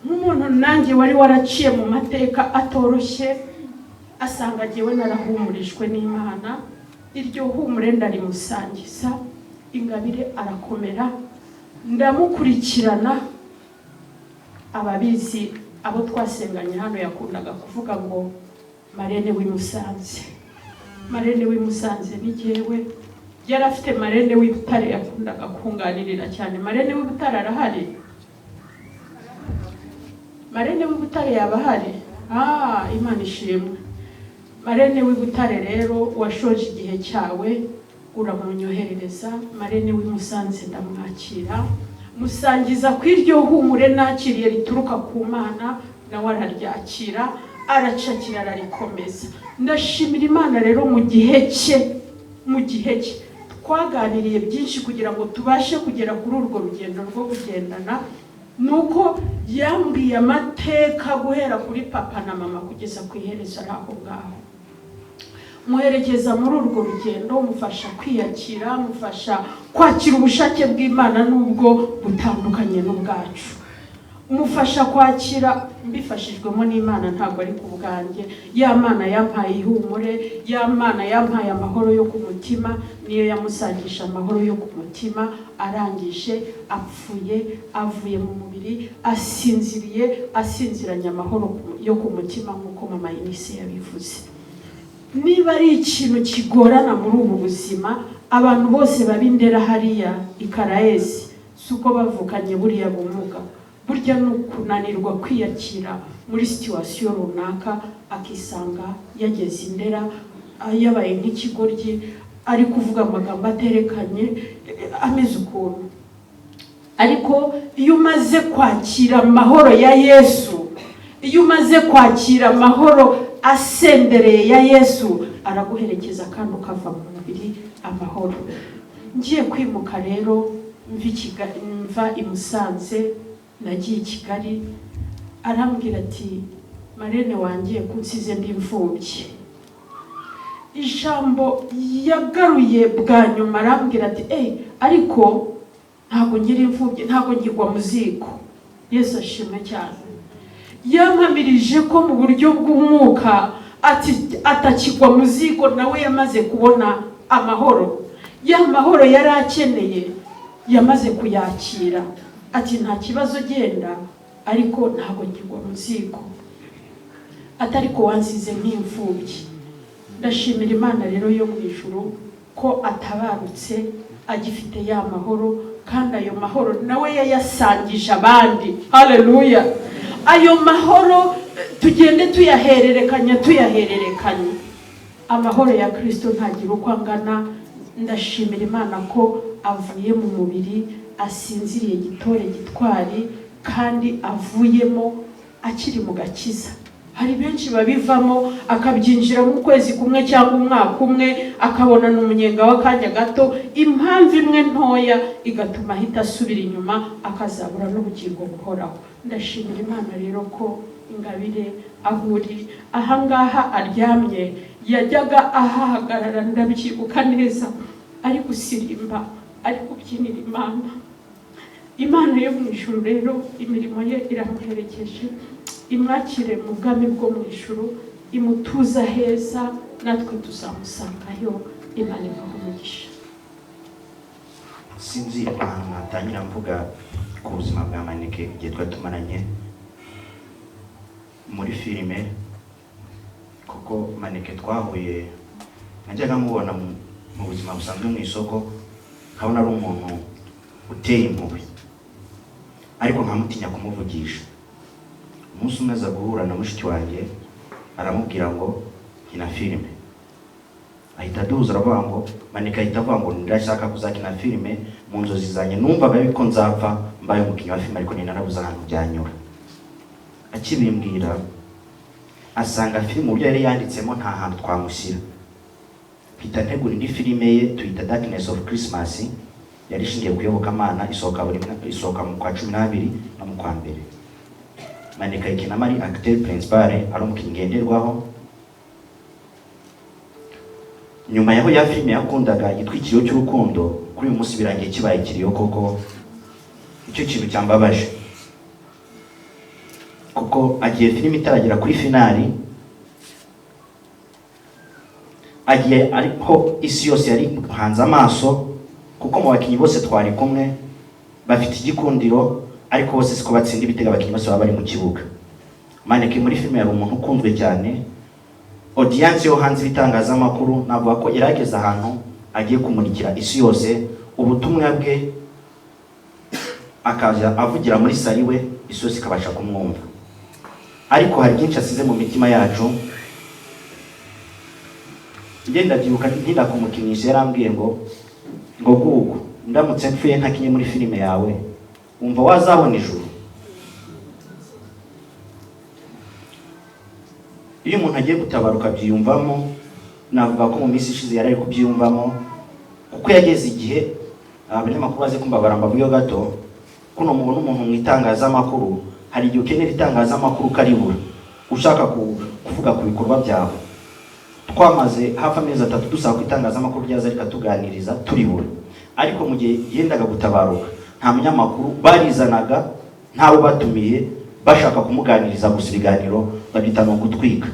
nk'umuntu nanjye wari waraciye mu mateka atoroshye, asanga jyewe narahumurijwe n'Imana. Iryo humure ndarimusangiza, ingabire arakomera, ndamukurikirana. Ababizi abo twasenganye hano yakundaga kuvuga ngo marene w'imusanze, marene w'imusanze ni jyewe. Yari afite marene w'Ibutare yakundaga kunganirira cyane. Marene w'Ibutare arahari? Marene w'Ibutare yaba ahari? Imana ishimwe. Marene w'Ibutare rero washoje igihe cyawe, uramunyoherereza. Marene w'imusanze ndamwakira, musangiza kw'iryo humure nakiriye rituruka ku Mana, nawe araryakira, aracakira, ararikomeza. Ndashimira Imana rero mu gihe cye twaganiriye byinshi kugira ngo tubashe kugera kuri urwo rugendo rwo kugendana. Nuko yambwiye amateka guhera kuri papa na mama kugeza ku iherezo aho ngaho. Muherekeza muri urwo rugendo, mufasha kwiyakira, mufasha kwakira ubushake bw'Imana nubwo butandukanye n'ubwacu. Umufasha kwakira mbifashijwemo n'Imana, ntabwo ari ku bwanjye. Ya Mana yampaye ihumure, ya Mana yampaye amahoro yo ku mutima, niyo yamusangisha amahoro yo ku mutima. Arangije avuye mu mubiri, asinziranye amahoro yo ku mutima nk'uko mama Enise yabivuze. Niba ari ikintu kigorana muri ubu buzima, abantu bose babindera hariya ikaraezi suko bavukanye buriya bumuga, burya nukunanirwa kwiyakira muri situation runaka, akisanga yageze indera yabaye nk'ikigoryi, ari kuvuga amagambo aterekanye ameze ukuntu. Ariko iyo umaze kwakira amahoro ya Yesu, iyo umaze kwakira amahoro asendereye ya Yesu, araguherekeza kandi ukava mu mubiri amahoro. Ngiye kwimuka rero mva i Musanze, nagiye i Kigali. Arambwira ati marene wanjye kunsize ndi imfubyi. Ijambo yagaruye bwa nyuma arambwira ati ariko ntago ngira imfubyi, ntago ngirwa mu ziko. Yesu ashimwe cyane. Yampamirije ko mu buryo bw'umwuka atakigwa mu ziko, nawe yamaze kubona amahoro. Ya mahoro yari akeneye yamaze kuyakira. Ati nta kibazo genda, ariko ntago ngirwa mu ziko. Atariko wansize nk'imfubyi. Ndashimira Imana rero yo mu ijuru ko atabarutse agifite ya mahoro, kandi ayo mahoro nawe yayasangije abandi. Haleluya! Ayo mahoro tugende tuyahererekanya. Amahoro ya Kristo ntagira uko angana. Ndashimira Imana ko avuye mu mubiri, asinziriye gitore gitwari, kandi avuyemo akiri mu gakiza. Hari benshi babivamo akabyinjira mu kwezi kumwe cyangwa umwaka umwe, akabona n'umunyenga w'akanya gato, impamvu imwe ntoya igatuma ahita asubira inyuma, akazabura n'ubugingo buhoraho. Ndashimira Imana rero ko Ingabire aho uri ahangaha aryamye yajyaga ahahagarara ndabyibuka neza ari gusirimba ari kubyinira Imana yo mu ijuru rero imirimo ye iramuherekeje imwakire mu bwami bwo mu ijuru imutuza heza natwe tuzamusangayo Imana imugisha. Sinzi ahantu natangira mvuga ku buzima bwa Maneke igihe twari tumaranye muri filime, kuko Maneke twahuye najyaga mubona mu buzima busanzwe mu isoko nkabona ari umuntu uteye impuhwe ariko nkamutinya kumuvugisha. Umunsi umwe aza guhura na mushiki wanjye aramubwira ngo kina filime, ahita aduhuza aravuga ngo Maneke ahita avuga ngo ndashaka kuzakina filime mu nzozi zanjye, numvaga yuko nzapfa mbaye umukinnyi wa filime ariko ninarabuze ahantu byanyura. Akibimbwira asanga filime uburyo yari yanditsemo nta hantu twamushyira, mpita ntegura indi filime ye tuyita Darkness of Christmas, yari ishingiye ku iyobokamana, isohoka mu kwa 12 no mu kwa 2. Maneke ayikinamo ari acteur principal, ari umukinnyi ngenderwaho. Nyuma yaho ya filime yakundaga yitwa Ikiriyo cy'urukundo, kuri uyu munsi birangiye kibaye Ikiriyo koko. Icyo kintu cyambabaje kuko agiye filime itaragera kuri finali, agiye ariko isi yose yari hanze amaso, kuko mu bakinnyi bose twari kumwe bafite igikundiro ariko bose siko batsinda ibitego abakinnyi bose baba bari mu kibuga. Maneke muri filime yari umuntu ukunzwe cyane, audience yo hanze ibitangazamakuru navuga ko yarageze ahantu agiye kumurikira isi yose ubutumwa bwe, akaza avugira muri sari we isi yose ikabasha kumwumva. Ariko hari byinshi asize mu mitima yacu. Ngenda byibuka ntinda kumukinisha yarambwiye ngo gugu ndamutse mpfuye ntakinye muri filime yawe umva wazabona ijuru. Iyo umuntu agiye gutabaruka byiyumvamo, navuga ko mu minsi ishize yari ari kubyiyumvamo, kuko yageze igihe abanyamakuru baze kumbabara mbavuyo gato kuno mubona umuntu mu itangazamakuru, hari igihe ukenera itangazamakuru karibura ushaka kuvuga ku bikorwa byawe. Twamaze hafi amezi 3 dusaba ku itangazamakuru ryaza rikatuganiriza turibura, ariko mu gihe yendaga gutabaruka nta munyamakuru barizanaga, ntawe batumiye bashaka kumuganiriza gusa ibiganiro babita no gutwika.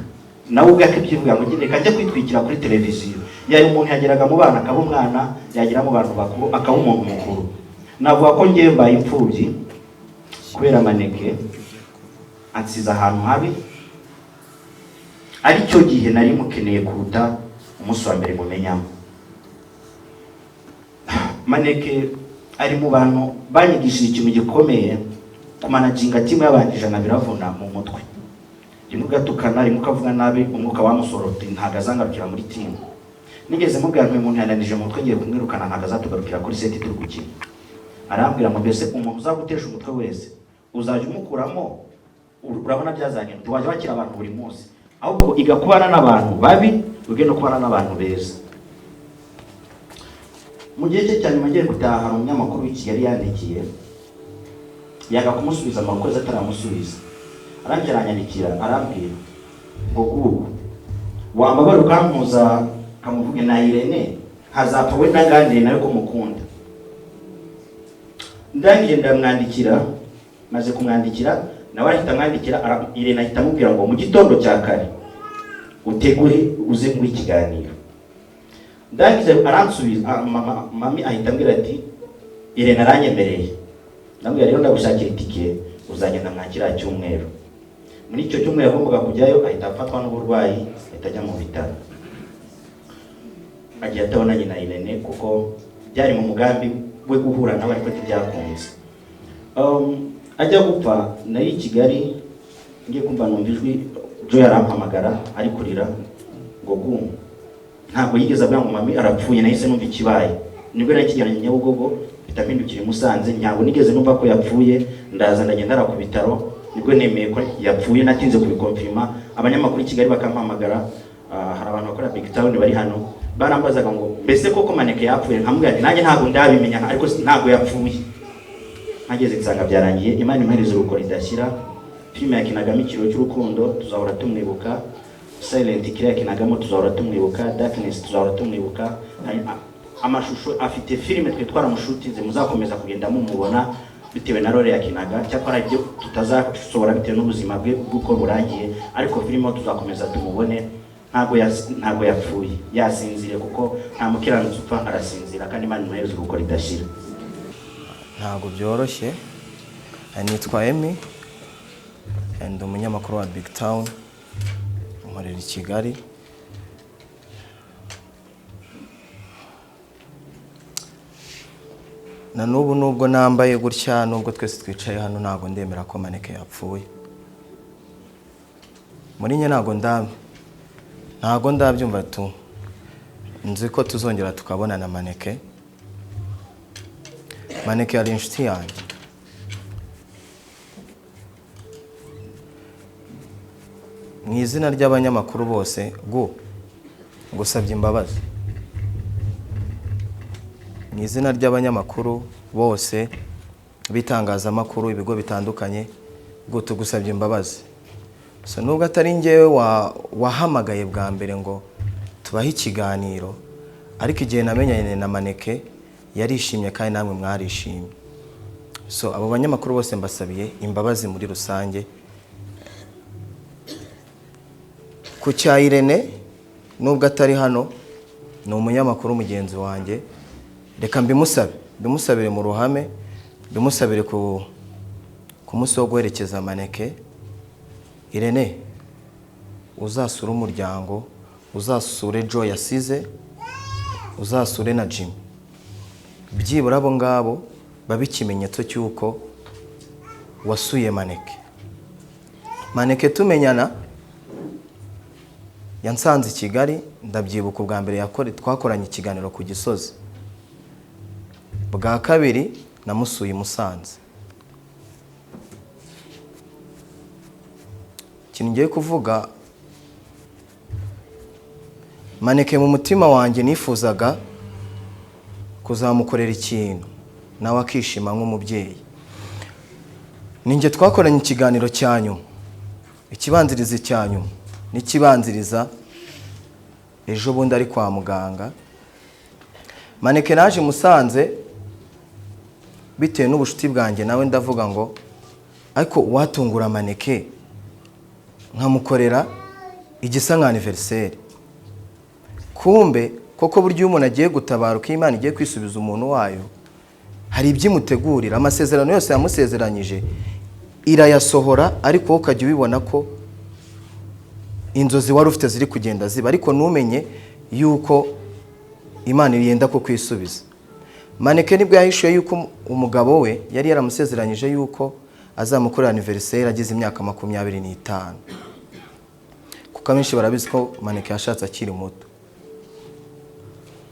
Nawe ubwe akibyivuga ngo ngende kajya kwitwikira kuri televiziyo. Yari umuntu yageraga mu bana akaba umwana, yagira mu bantu bakuru akaba umuntu mukuru. Navuga ko ngiye mbaye imfubyi kubera Maneke ansiza ahantu habi, ari cyo gihe nari mukeneye kuruta umunsi wa mbere mumenyamo. Maneke ari mu bantu banyigishije ikintu gikomeye, kumanaginga timu y'abantu 100 biravuna mu mutwe. Rimwe gatukana, rimwe kavuga nabi, umwuka wamusorota ntaga zangarukira muri timu. Nigeze mubwira ngo umuntu yananije mu mutwe ngiye kumwirukana ntaga zatugarukira kuri seti turi gukina. Arambwira ngo mbese umuntu uzagutesha umutwe wese uzaje umukuramo, urabona byazanye tuwaje bakira abantu buri munsi, ahubwo igakubana n'abantu babi ugenda kubana n'abantu beza. Mu gihe cye cyane magiye gutaha umunyamakuru w'Ikigali yandikiye yaga kumusubiza amakoze ataramusubiza, arangira anyandikira arambwira ngo gugu wambabara ukampuza kamuvuge na Irene hazapfa we nagandire nayo ko mukunda. Ndangiye ndamwandikira, maze kumwandikira nawe ahita mwandikira Irene ahita amubwira ngo mu gitondo cya kare utegure uze mu ikiganiro. Ndangize aransubiza mami ahita ambwira ati Irene aranyemereye. Namwe rero ndagushakira itike uzagenda mwakira cyumweru. Muri icyo cyumweru yagombaga kujyayo ahita afatwa n'uburwayi ahita ajya mu bitaro. Agiye atabonanye na Irene kuko byari mu mugambi we guhura n'abari ko byakunze. Ajya gupfa nari i Kigali ngiye kumva numva ijwi Jo yarampamagara ari kurira ngo gumu ntabwo yigeze abwira ngo mami arapfuye, nahise numva ikibaye. Nibwo nakijyanye Nyabugogo bitampindukira Musanze, ntabwo nigeze numva ko yapfuye, ndaza ndagenda ku bitaro nibwo nemeye ko yapfuye, natinze kubikonfirma. Abanyamakuru i Kigali bakampamagara, hari abantu bakora BigTown bari hano barambazaga ngo mbese koko Maneke yapfuye, nkamubwira ati nanjye ntabwo ndabimenya ariko ntabwo yapfuye. Nageze nsanga byarangiye, Imana imuhereze uruhuko ridashira. filime yakinagamo ikiro cy'urukundo tuzahora tumwibuka, Silent Killer yakinagamo tuzahora tumwibuka, Darkness tuzahora tumwibuka. Amashusho afite filime twe twaramushutinze muzakomeza kugenda mumubona bitewe na role yakinaga, cyakora ibyo tutazasobora bitewe n'ubuzima bwe bw'uko burangiye, ariko filime tuzakomeza tumubone. Ntago yapfuye, yasinzire kuko nta mukiranutsi upfa arasinzira, kandi Imana imuhe iruhuko ridashira. Ntago byoroshye. Nitwa Emi ndi umunyamakuru wa BigTown, nkorera i Kigali. Na n'ubu nubwo nambaye gutya, nubwo twese twicaye hano, ntago ndemera ko Maneke yapfuye. Muri nye ntago ndabyumva tu. Nzi ko tuzongera tukabonana Maneke. Maneke yari inshuti yanjye. Mu izina ry'abanyamakuru bose ngusabye imbabazi. Mu izina ry'abanyamakuru bose bitangazamakuru, ibigo bitandukanye, tugusabye imbabazi. So nubwo atari ngewe wahamagaye bwa mbere ngo tubahe ikiganiro, ariko igihe namenyanye na Maneke yarishimye kandi namwe mwarishimye. So abo banyamakuru bose mbasabiye imbabazi muri rusange. Ku cya Irene nubwo atari hano, ni umunyamakuru mugenzi wanjye, reka mbimusabire mu ruhame, mbimusabire ku munsi wo guherekeza Maneke. Irene, uzasure umuryango, uzasure Joe yasize, uzasure na Jimmy. Byibura abo ngabo babe ikimenyetso cy'uko wasuye Maneke. Maneke tumenyana yansanze i Kigali, ndabyibuka ubwa mbere twakoranye ikiganiro ku Gisozi. Bwa kabiri namusuye i Musanze. Ikintu ngiye kuvuga, Maneke mu mutima wanjye nifuzaga kuzamukorera ikintu nawe akishima nk'umubyeyi. Ninjye twakoranye ikiganiro cya nyuma, ikibanziriza cya nyuma n'ikibanziriza ejo bundi ari kwa muganga. Maneke naje Musanze bitewe n'ubushuti bwanjye nawe, ndavuga ngo ariko watungura Maneke nkamukorera igisa nka anniversaire. Kumbe koko buryo umuntu agiye gutabaruka, Imana igiye kwisubiza umuntu wayo, hari ibyimutegurira. Amasezerano yose yamusezeranyije irayasohora, ariko ukajya ubibona ko inzozi wari ufite ziri kugenda ziba, ariko numenye yuko Imana yenda ko kwisubiza. Maneke nibwo yahishuye yuko umugabo we yari yaramusezeranyije yuko azamukorera anniversaire agize imyaka 25. Kuko amenshi barabizi ko Maneke yashatse akiri muto.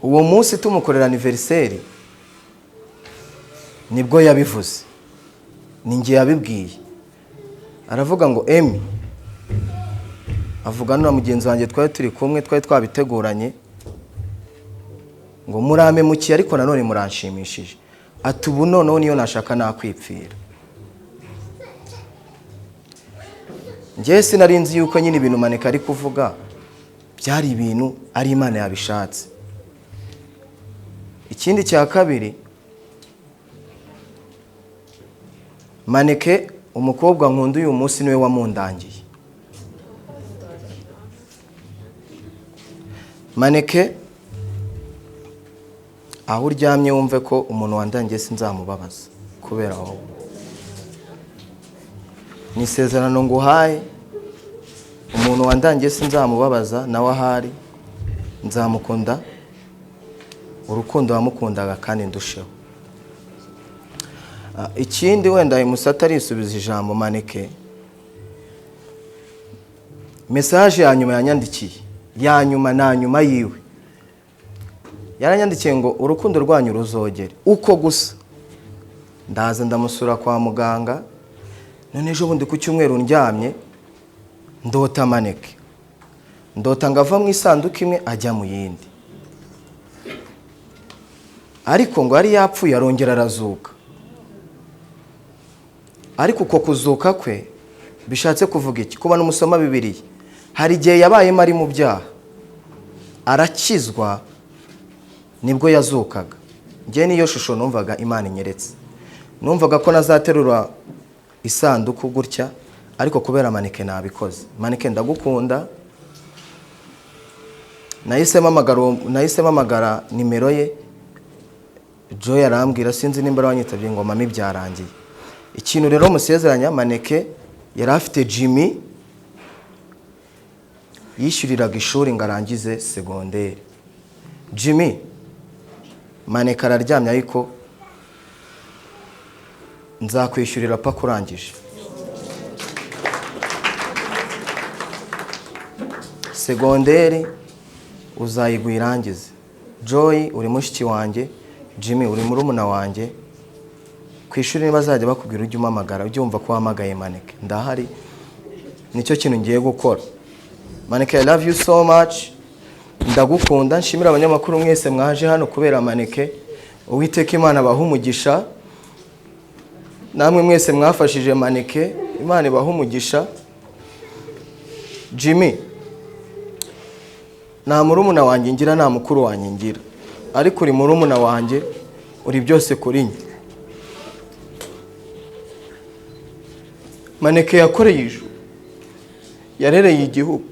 Uwo munsi tumukorera anniversaire nibwo yabivuze, ninjye yabibwiye. Aravuga ngo Emi, avugana na mugenzi wanjye twari turi kumwe, twari twabiteguranye, ngo murame muki ariko nanone muranshimishije. Ati ubu noneho niyo nashaka nakwipfira. Njye sinari nzi yuko nyine ibintu Maneke ari kuvuga byari ibintu ari Imana yabishatse. Ikindi cya kabiri, Maneke umukobwa nkunda uyu munsi niwe wamundangiye. Maneke aho uryamye wumve ko umuntu wandangiye sinzamubabaza kubera wowe. Ni isezerano nguhaye, umuntu wandangiye sinzamubabaza, nawe ahari nzamukunda urukundo wamukundaga kandi ndusheho. Ikindi wenda Musata arisubiza ijambo Maneke, message ya nyuma yanyandikiye, ya nyuma na nyuma yiwe, yaranyandikiye ngo urukundo rwanyu ruzogere. Uko gusa ndaza ndamusura kwa muganga, none ejo bundi ku cyumweru ndyamye ndota Maneke, ndota ngava mu isanduku imwe ajya mu yindi, ariko ngo ari yapfuye arongera arazuka. Ariko uko kuzuka kwe bishatse kuvuga iki? Kuba n'umusoma Bibiliya, hari igihe yabayemo ari mu byaha arakizwa nibwo yazukaga. Njye niyo shusho numvaga Imana inyeretse, numvaga ko nazaterura isanduku gutya, ariko kubera Maneke nabikoze. Maneke ndagukunda, nahise mpamagara nimero ye, Joy arambwira sinzi nimba wanyitabye ngo mami byarangiye. Ikintu rero musezeranya, Maneke yari afite Jimmy yishyuriraga ishuri ngo arangize segonderi. Jimmy, Maneke araryamye ariko nzakwishyurira paka urangije segonderi, uzayigwa irangize. Joy uri mushiki wanjye, Jimmy uri murumuna wanjye. Ku ishuri niba bazajya bakubwira ujye umamagara, ujye wumva ko wahamagaye Maneke, ndahari, nicyo kintu ngiye gukora. Maneke, I love you so much, ndagukunda. Nshimira abanyamakuru mwese mwaje hano kubera Maneke. Uwiteka Imana abaha umugisha, namwe mwese mwafashije Maneke, Imana ibaha umugisha. Jimmy, nta murumuna wanjye ngira, nta mukuru wanjye ngira, ariko uri murumuna wanjye, uri byose kuri njye. Maneke yakoreye ijuru, yarereye igihugu,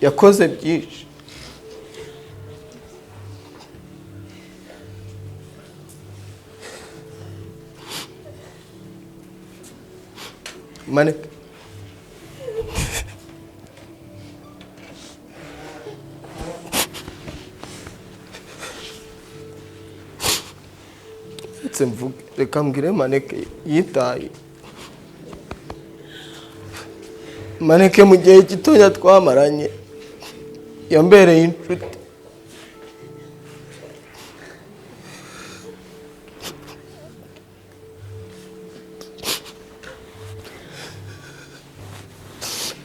yakoze byinshi. Maneke, reka mbwire Maneke yitaye. Maneke mu gihe gitoya twamaranye yambereye inshuti.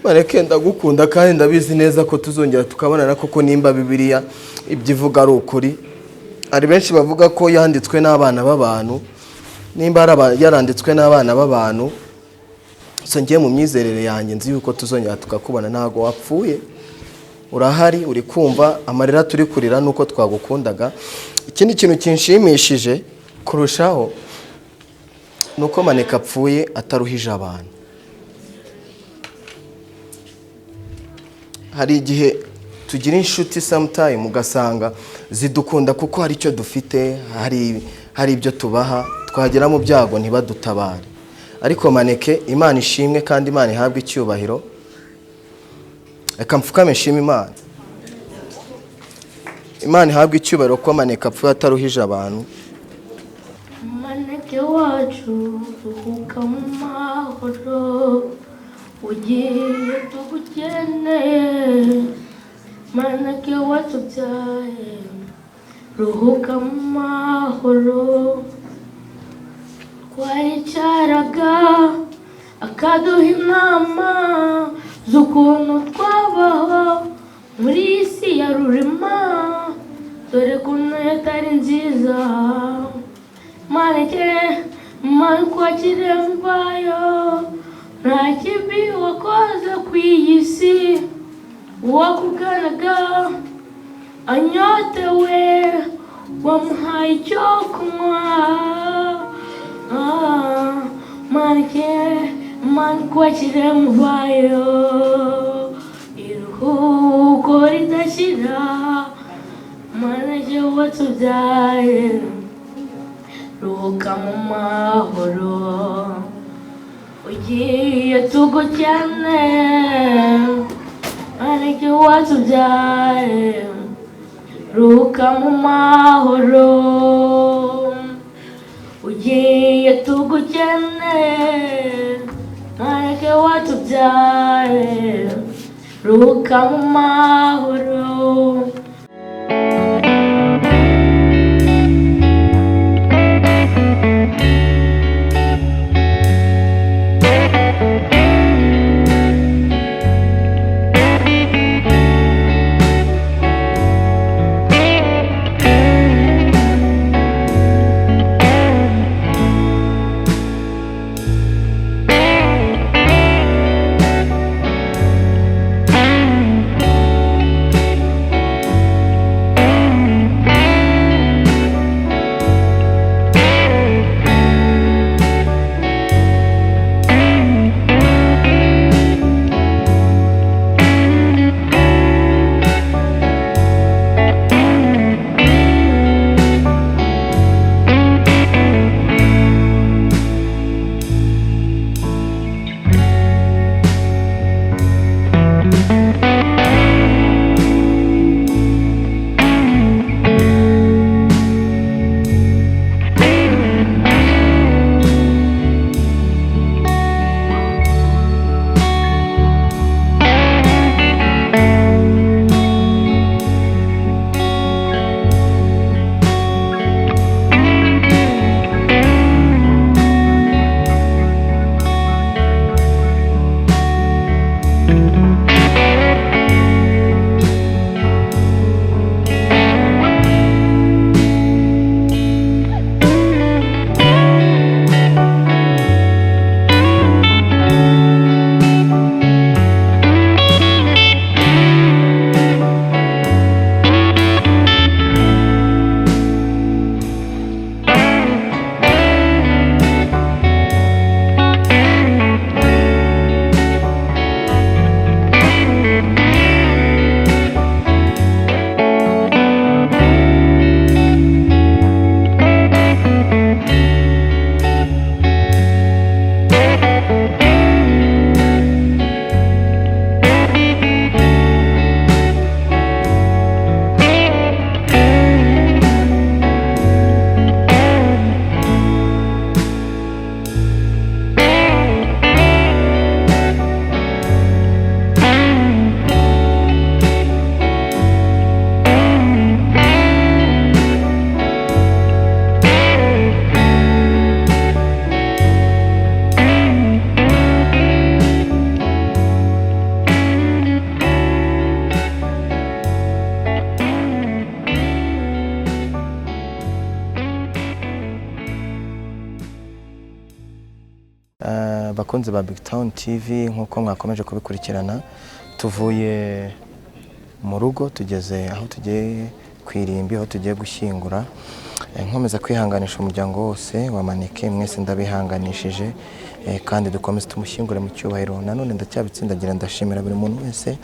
Maneke ndagukunda kandi ndabizi neza ko tuzongera tukabonana, koko nimba Bibiliya ibyo ivuga ari ukuri. Ari benshi bavuga ko yanditswe n'abana b'abantu, nimba yaranditswe n'abana b'abantu, so ngiye mu myizerere yanjye nzi yuko tuzongera tukakubona. Ntago wapfuye, urahari, uri kumva amarira turi kurira nuko twagukundaga. Ikindi kintu kinshimishije kurushaho nuko Maneke apfuye ataruhije abantu. Hari igihe tugira inshuti sometime ugasanga zidukunda kuko hari icyo dufite, hari ibyo tubaha, twagera mu byago ntibadutabare. Ariko Maneke, Imana ishimwe kandi Imana ihabwe icyubahiro. Reka mfukame nshime Imana. Imana ihabwe icyubahiro ko Maneke apfuye ataruhije abantu. Maneke wacu ruhuka mu mahoro, ugiye tugukeneye. Maneke watubyaye ruhuka mu mahoro, twayicaraga akaduha inama z'ukuntu twabaho muri iyi si ya rurema, dore kuntu yatari nziza. Maneke, Mana ukwakire mbayo, nta kibi wakoze ku iyi si. Uwakuganaga anyotewe wamuhaye icyo kunywa. Maneke, Mana ukwakire mbayo, iruhuko ridashira. Maneke watubyaye ruhuka mu mahoro, ugiye tugukeneye. Maneke watubyaye ruhuka mu mahoro, ugiye tugukeneye. Maneke watubyaye ruhuka mu mahoro. bakunzi ba BigTown TV nkuko mwakomeje kubikurikirana tuvuye mu rugo tugeze aho tugiye kwirimbi aho tugiye gushyingura nkomeza kwihanganisha umuryango wose wa Maneke mwese ndabihanganishije kandi dukomeze tumushyingure mu cyubahiro nanone ndacyabitsindagira ndashimira buri muntu wese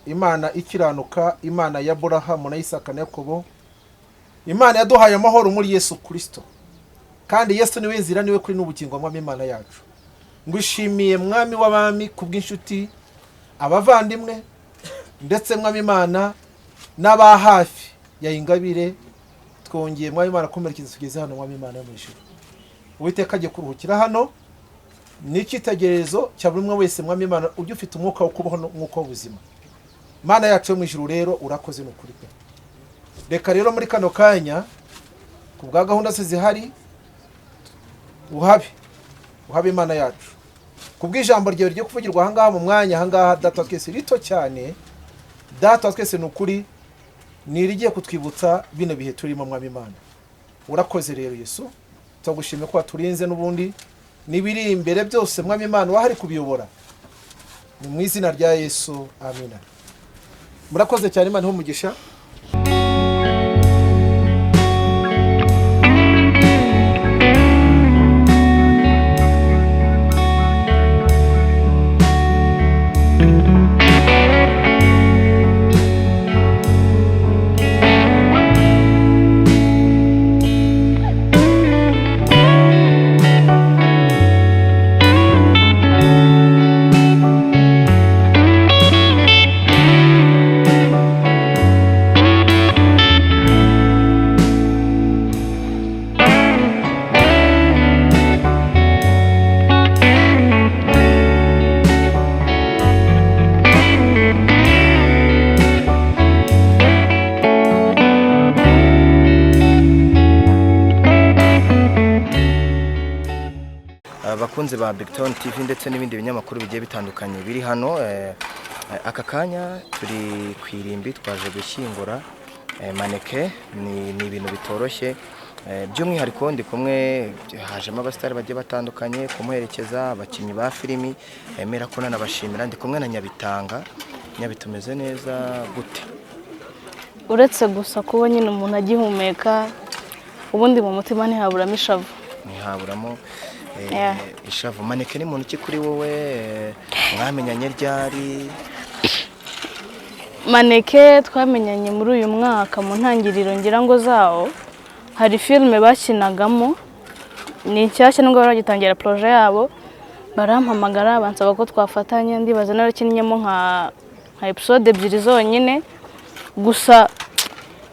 Imana ikiranuka, Imana ya Aburahamu na Isaka na Yakobo, Imana yaduhaye amahoro muri Yesu Kristo, kandi Yesu niwe nzira niwe kuri n'ubugingo mwami Imana yacu. Ngwishimiye mwami w'abami kubw'inshuti, abavandimwe ndetse mwami Imana n'aba hafi ya Ingabire, twongeye mwami Imana kumerekeza tugeze hano mwami Imana yo mu ijuru. Uwiteka agiye kuruhukira hano, ni icyitegererezo cya buri umwe wese mwami Imana ujye ufite umwuka wo kubaho n'umwuka w'ubuzima. Mana yacu yo mu ijuru rero urakoze n'ukuri pe. Reka rero muri kano kanya kubwa gahunda se zihari uhabe Imana yacu. Kubw'ijambo ryawe ryo kuvugirwa ahangaha mu mwanya ahangaha data twese rito cyane. Data twese n'ukuri ni rigiye kutwibutsa bino bihe turimo mwami Imana. Urakoze rero Yesu. Tugushimye ko waturinze n'ubundi nibiri imbere byose mwami Imana wahari kubiyobora. Ni mu izina rya Yesu. Amina. Murakoze cyane Imana ihumugisha. Bakunzi ba BigTown TV ndetse n'ibindi binyamakuru bigiye bitandukanye biri hano aka kanya turi kwirimbi twaje gushyingura Maneke ni ibintu bitoroshye by'umwihariko ndi kumwe hajemo abasitari bagiye batandukanye kumuherekeza abakinnyi ba filimi emera ko nanabashimira ndi kumwe na Nyabitanga Nyabitumeze neza gute uretse gusa kuba nyine umuntu agihumeka ubundi mu mutima ntihaburamo ishavu ntihaburamo ishavu Maneke ni muntu ki kuri wowe mwamenyanye ryari Maneke twamenyanye muri uyu mwaka mu ntangiriro ngira ngo zawo hari filime bakinagamo ni nshyashya nubwo baragitangira projet yabo barampamagara bansaba ko twafatanya ndibaza narakinnyemo nka episode 2 zonyine gusa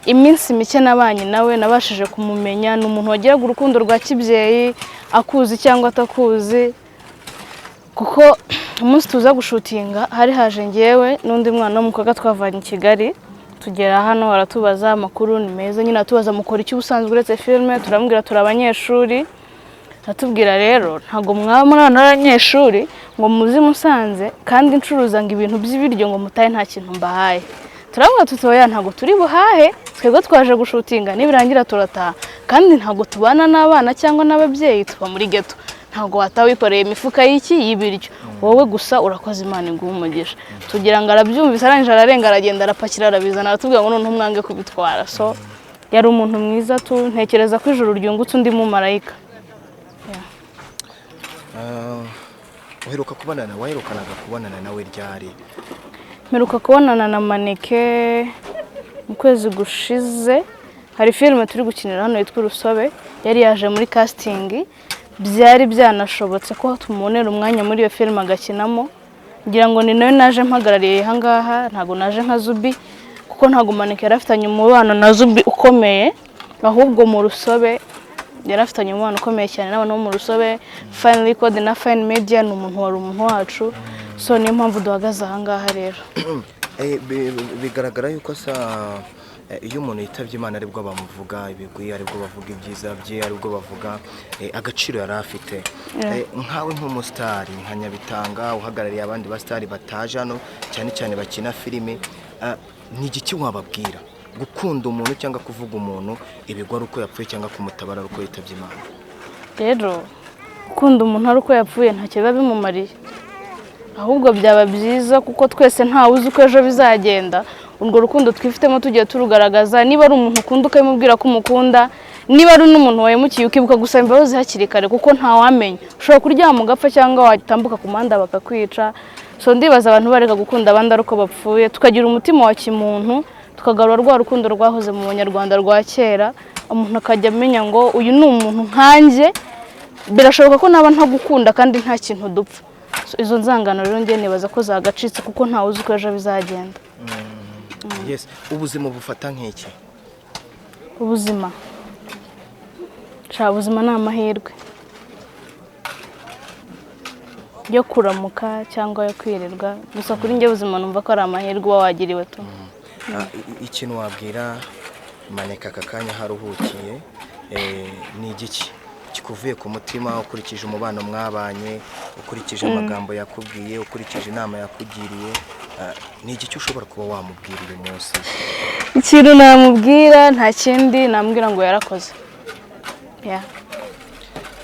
iminsi mike nabanye nawe nabashije kumumenya n'umuntu wagiraga urukundo rwa kibyeyi akuzi cyangwa atakuzi kuko umunsi tuza gushutinga hari haje ngewe n'undi mwana w'umukobwa twavanye i Kigali tugera hano aratubaza amakuru ni meza nyine atubaza mukora iki ubusanzwe uretse filime turamubwira turi abanyeshuri atubwira rero ntago mwaba muri abanyeshuri ngo muzi Musanze kandi ncuruza ngo ibintu by'ibiryo ngo mutaye nta kintu mbahaye turavuga tutoya ntago turi buhahe twego twaje gushutinga nibirangira turataha kandi ntago tubana n'abana cyangwa n'ababyeyi tuba muri ghetto ntago watawikoreye imifuka y'iki y'ibiryo wowe gusa urakoze Imana iguha umugisha tugira ngo arabyumvise arangije ararenga aragenda arapakira arabizana aratubwira ngo none umwange kubitwara so yari umuntu mwiza tu ntekereza ko ijuru ryungutse undi mu marayika uheruka kubonana nawe ryari Mperuka kubonana na Maneke mu kwezi gushize hari filime turi gukinira hano yitwa Urusobe yari yaje muri casting byari byanashobotse ko tumunera umwanya muri iyo filime agakinamo ngira ngo ni nawe naje mpagarariye hangaha ntago naje nka Zubi kuko ntago Maneke yarafitanye umubano na Zubi ukomeye ahubwo mu Rusobe yarafitanye umubano ukomeye cyane n'abantu bo mu Rusobe Fine Record na Fine Media n'umuntu wari umuntu wacu so niyo mpamvu duhagaze ahangaha rero bigaragara yuko iyo umuntu yitabye Imana aribwo bamuvuga ibigwi, aribwo bavuga ibyiza bye, aribwo bavuga agaciro yari afite. Nkawe nk'umusitari nka Nyabitanga uhagarariye abandi basitari bataje hano cyane cyane bakina filime, ni igiki wababwira gukunda umuntu cyangwa kuvuga umuntu ibigwa ari uko yapfuye cyangwa kumutabara ari uko yitabye Imana? Rero gukunda umuntu ari uko yapfuye ntacyo biba bimumariye, ahubwo byaba byiza kuko twese ntawe uzi uko ejo bizagenda. Urwo rukundo twifitemo tugiye turugaragaza, niba ari umuntu ukunda ukabimubwira ko umukunda, niba ari n'umuntu wahemukiye ukibuka gusaba imbabazi hakiri kare kuko ntawamenya, ushobora kuryama ugapfa cyangwa watambuka ku muhanda bakakwica. So ndibaza abantu bareka gukunda abandi ari uko bapfuye, tukagira umutima wa kimuntu, tukagarura rwa rukundo rwahoze mu Banyarwanda rwa kera, umuntu akajya amenya ngo uyu ni umuntu nkanjye, birashoboka ko naba ntagukunda kandi nta kintu dupfa. Izo nzangano rero njye nibaza ko zagacitse kuko ntawe uzi uko ejo bizagenda. Yes, ubuzima bufata nk'iki? Ubuzima ni amahirwe yo kuramuka cyangwa yo kwirirwa, gusa kuri njye ubuzima numva ko ari amahirwe uba wagiriwe tu. Ikintu wabwira Maneke aka kanya haruhukiye ni igiki kikuvuye ku mutima ukurikije umubano mwabanye, ukurikije amagambo yakubwiye, ukurikije inama yakugiriye, ni igiki ushobora kuba wamubwira uyu munsi? Ikintu namubwira nta kindi, namubwira ngo yarakoze.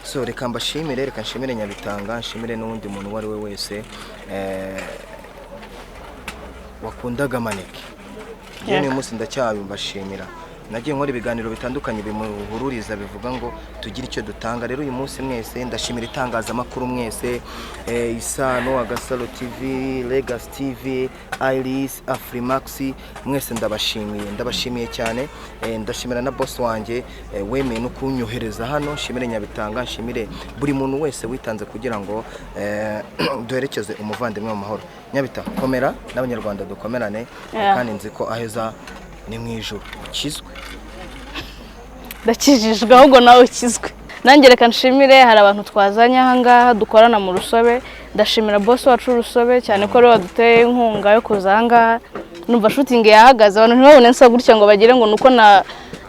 So reka mbashimire, reka nshimire Nyabitanga, nshimire n'undi muntu uwo ari we wese wakundaga Maneke. Njye uyu munsi ndacyabashimira. Nagiye nkora ibiganiro bitandukanye bimuhururiza bivuga ngo tugire icyo dutanga. Rero uyu munsi mwese ndashimira itangazamakuru mwese, Isano, Agasaro TV, Legacy TV, Iris, Afrimax, mwese ndabashimiye cyane. Ndashimira na boss wanjye wemeye no kunyohereza hano, nshimire Nyabitanga, nshimire buri muntu wese witanze kugira ngo duherekeze umuvandimwe mu mahoro. Nyabitanga komera, n'Abanyarwanda dukomerane, kandi nzi ko aheza ni mu ijuru ukizwe. Ndakijijwe ahubwo nawe ukizwe. Nanjye reka nshimire, hari abantu twazanye aha ngaha dukorana mu Rusobe. Ndashimira boss wacu Rusobe cyane ko rero waduteye inkunga yo kuza aha ngaha. Numva shooting yahagaze, abantu ntibabone nsa gutya ngo bagire ngo nuko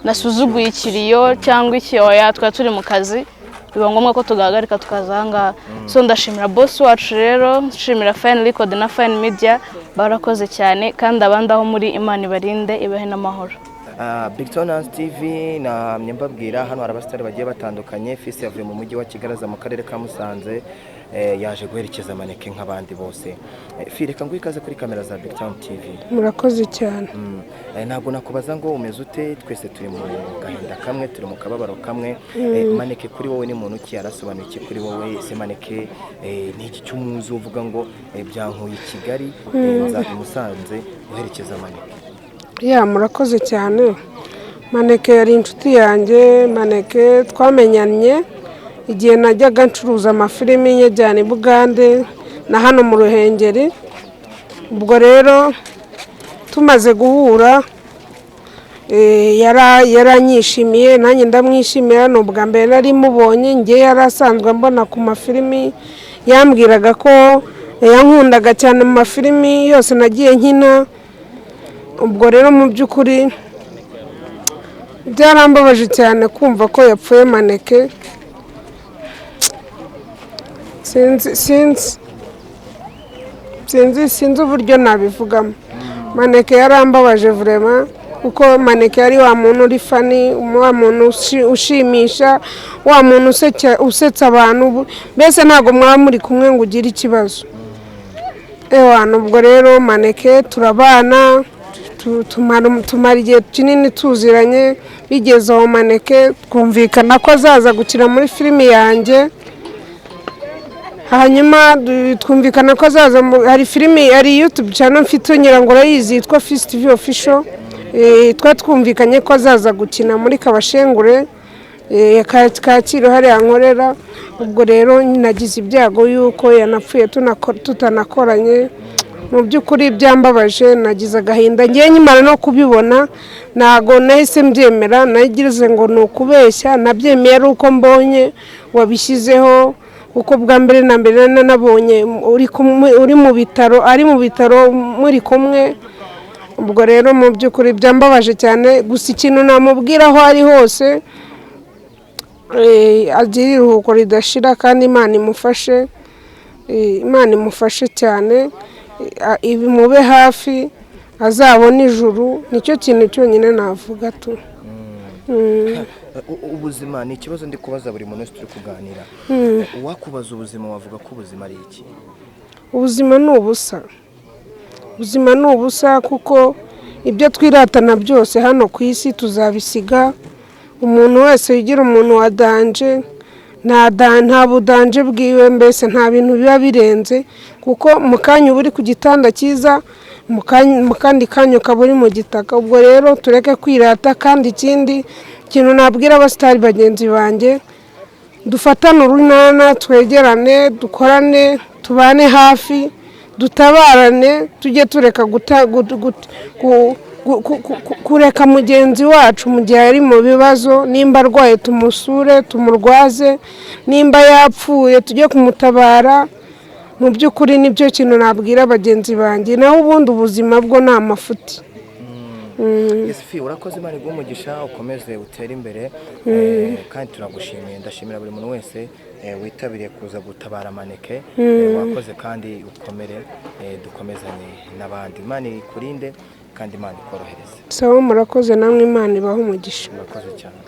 nasuzuguye ikiriyo cyangwa iki, oya turi mu kazi, biba ngombwa ko tugahagarika tukaza aha ngaha. So ndashimira boss wacu rero, nshimira Fine Record na Fine Media, barakoze cyane, kandi abandi aho muri Imana ibarinde ibahe n'amahoro. BigTown TV na mbabwira hano hari abasitari bagiye batandukanye. Fils yavuye mu mujyi wa Kigali mu karere ka Musanze, yaje guherekeza Maneke nk'abandi bose. Reka ngo ikaze kuri kamera za BigTown TV. Murakoze cyane. Ntabwo nakubaza ngo umeze ute, twese turi mu gahinda kamwe, turi mu kababaro kamwe. Maneke kuri wowe ni muntu ki, arasobanuye iki kuri wowe? Se Maneke ni iki cy'umuzi uvuga ngo byankuye i Kigali nza Musanze guherekeza Maneke? Murakoze cyane. Maneke yari inshuti yanjye. Maneke twamenyanye igihe najyaga ncuruza amafilimi nyajyana i Bugande na hano mu Ruhengeri. Ubwo rero tumaze guhura yaranyishimiye, nanjye ndamwishimira. Ni ubwa mbere nari mubonye, njye yarasanzwe mbona ku mafilimi, yambwiraga ko yankundaga cyane mu mafilimi yose nagiye nkina. Ubwo rero mu by'ukuri byarambabaje cyane kumva ko yapfuye Maneke. Sinzi uburyo nabivugamo. Maneke yarambabaje vraiment, kuko Maneke yari wa muntu uri funny, wa muntu ushimisha, wa muntu usetsa abantu, mbese ntabwo mwaba muri kumwe ngo ugire ikibazo. Ubwo rero Maneke turabana, tumara igihe kinini tuziranye. Bigeze aho Maneke twumvikana ko azaza gukina muri filimi yanjye, hanyuma twumvikana ko azaza hari filimi, hari YouTube channel mfite nyirango urayizi yitwa Fist TV Official. Twumvikanye ko azaza gukina muri Kabashengure Kacyiru hariya nkorera. Ubwo rero nagize ibyago yuko yanapfuye tutanakoranye. Mu by'ukuri byambabaje, nagize agahinda. Ngiye nyimara no kubibona ntago nahise mbyemera, nagize ngo ni ukubeshya. Nabyemeye ari uko mbonye wabishyizeho, kuko bwa mbere na mbere nabonye uri mu bitaro, ari mu bitaro muri kumwe. ubwo rero mu by'ukuri byambabaje cyane gusa ikintu namubwira aho ari hose agira iruhuko ridashira kandi Imana imufashe cyane ibimube hafi azabona ijuru nicyo kintu cyonyine navuga tu. Ubuzima ni ikibazo ndi kubaza buri muntu wese turi kuganira. Uwakubaza ubuzima wavuga ko ubuzima ari iki? Ubuzima ni ubusa. Ubuzima ni ubusa kuko ibyo twiratana byose hano ku isi tuzabisiga. Umuntu wese yigira umuntu wa danje nta budanje bwiwe, mbese nta bintu biba birenze kuko mu kanya uba uri ku gitanda cyiza, mu kandi kanya ukaba uri mu gitaka. Ubwo rero tureke kwirata, kandi ikindi kintu nabwira abasitari bagenzi banjye, dufatane urunana, twegerane, dukorane, tubane hafi, dutabarane, tujye tureka kureka mugenzi wacu mu gihe ari mu bibazo. Nimba arwaye tumusure, tumurwaze, nimba yapfuye tujye kumutabara. Mu by'ukuri nibyo kintu nabwira bagenzi banjye, naho ubundi ubuzima bwo ni amafuti. Yesifi, urakoze, Imana iguhe umugisha, ukomeze utere imbere, kandi turagushimiye. Ndashimira buri muntu wese witabiriye kuza gutabara Maneke. Wakoze kandi ukomere, dukomezanye n'abandi. Imana ikurinde kandi Imana ikorohereze. Sawa, murakoze namwe, Imana ibahe umugisha. Murakoze cyane.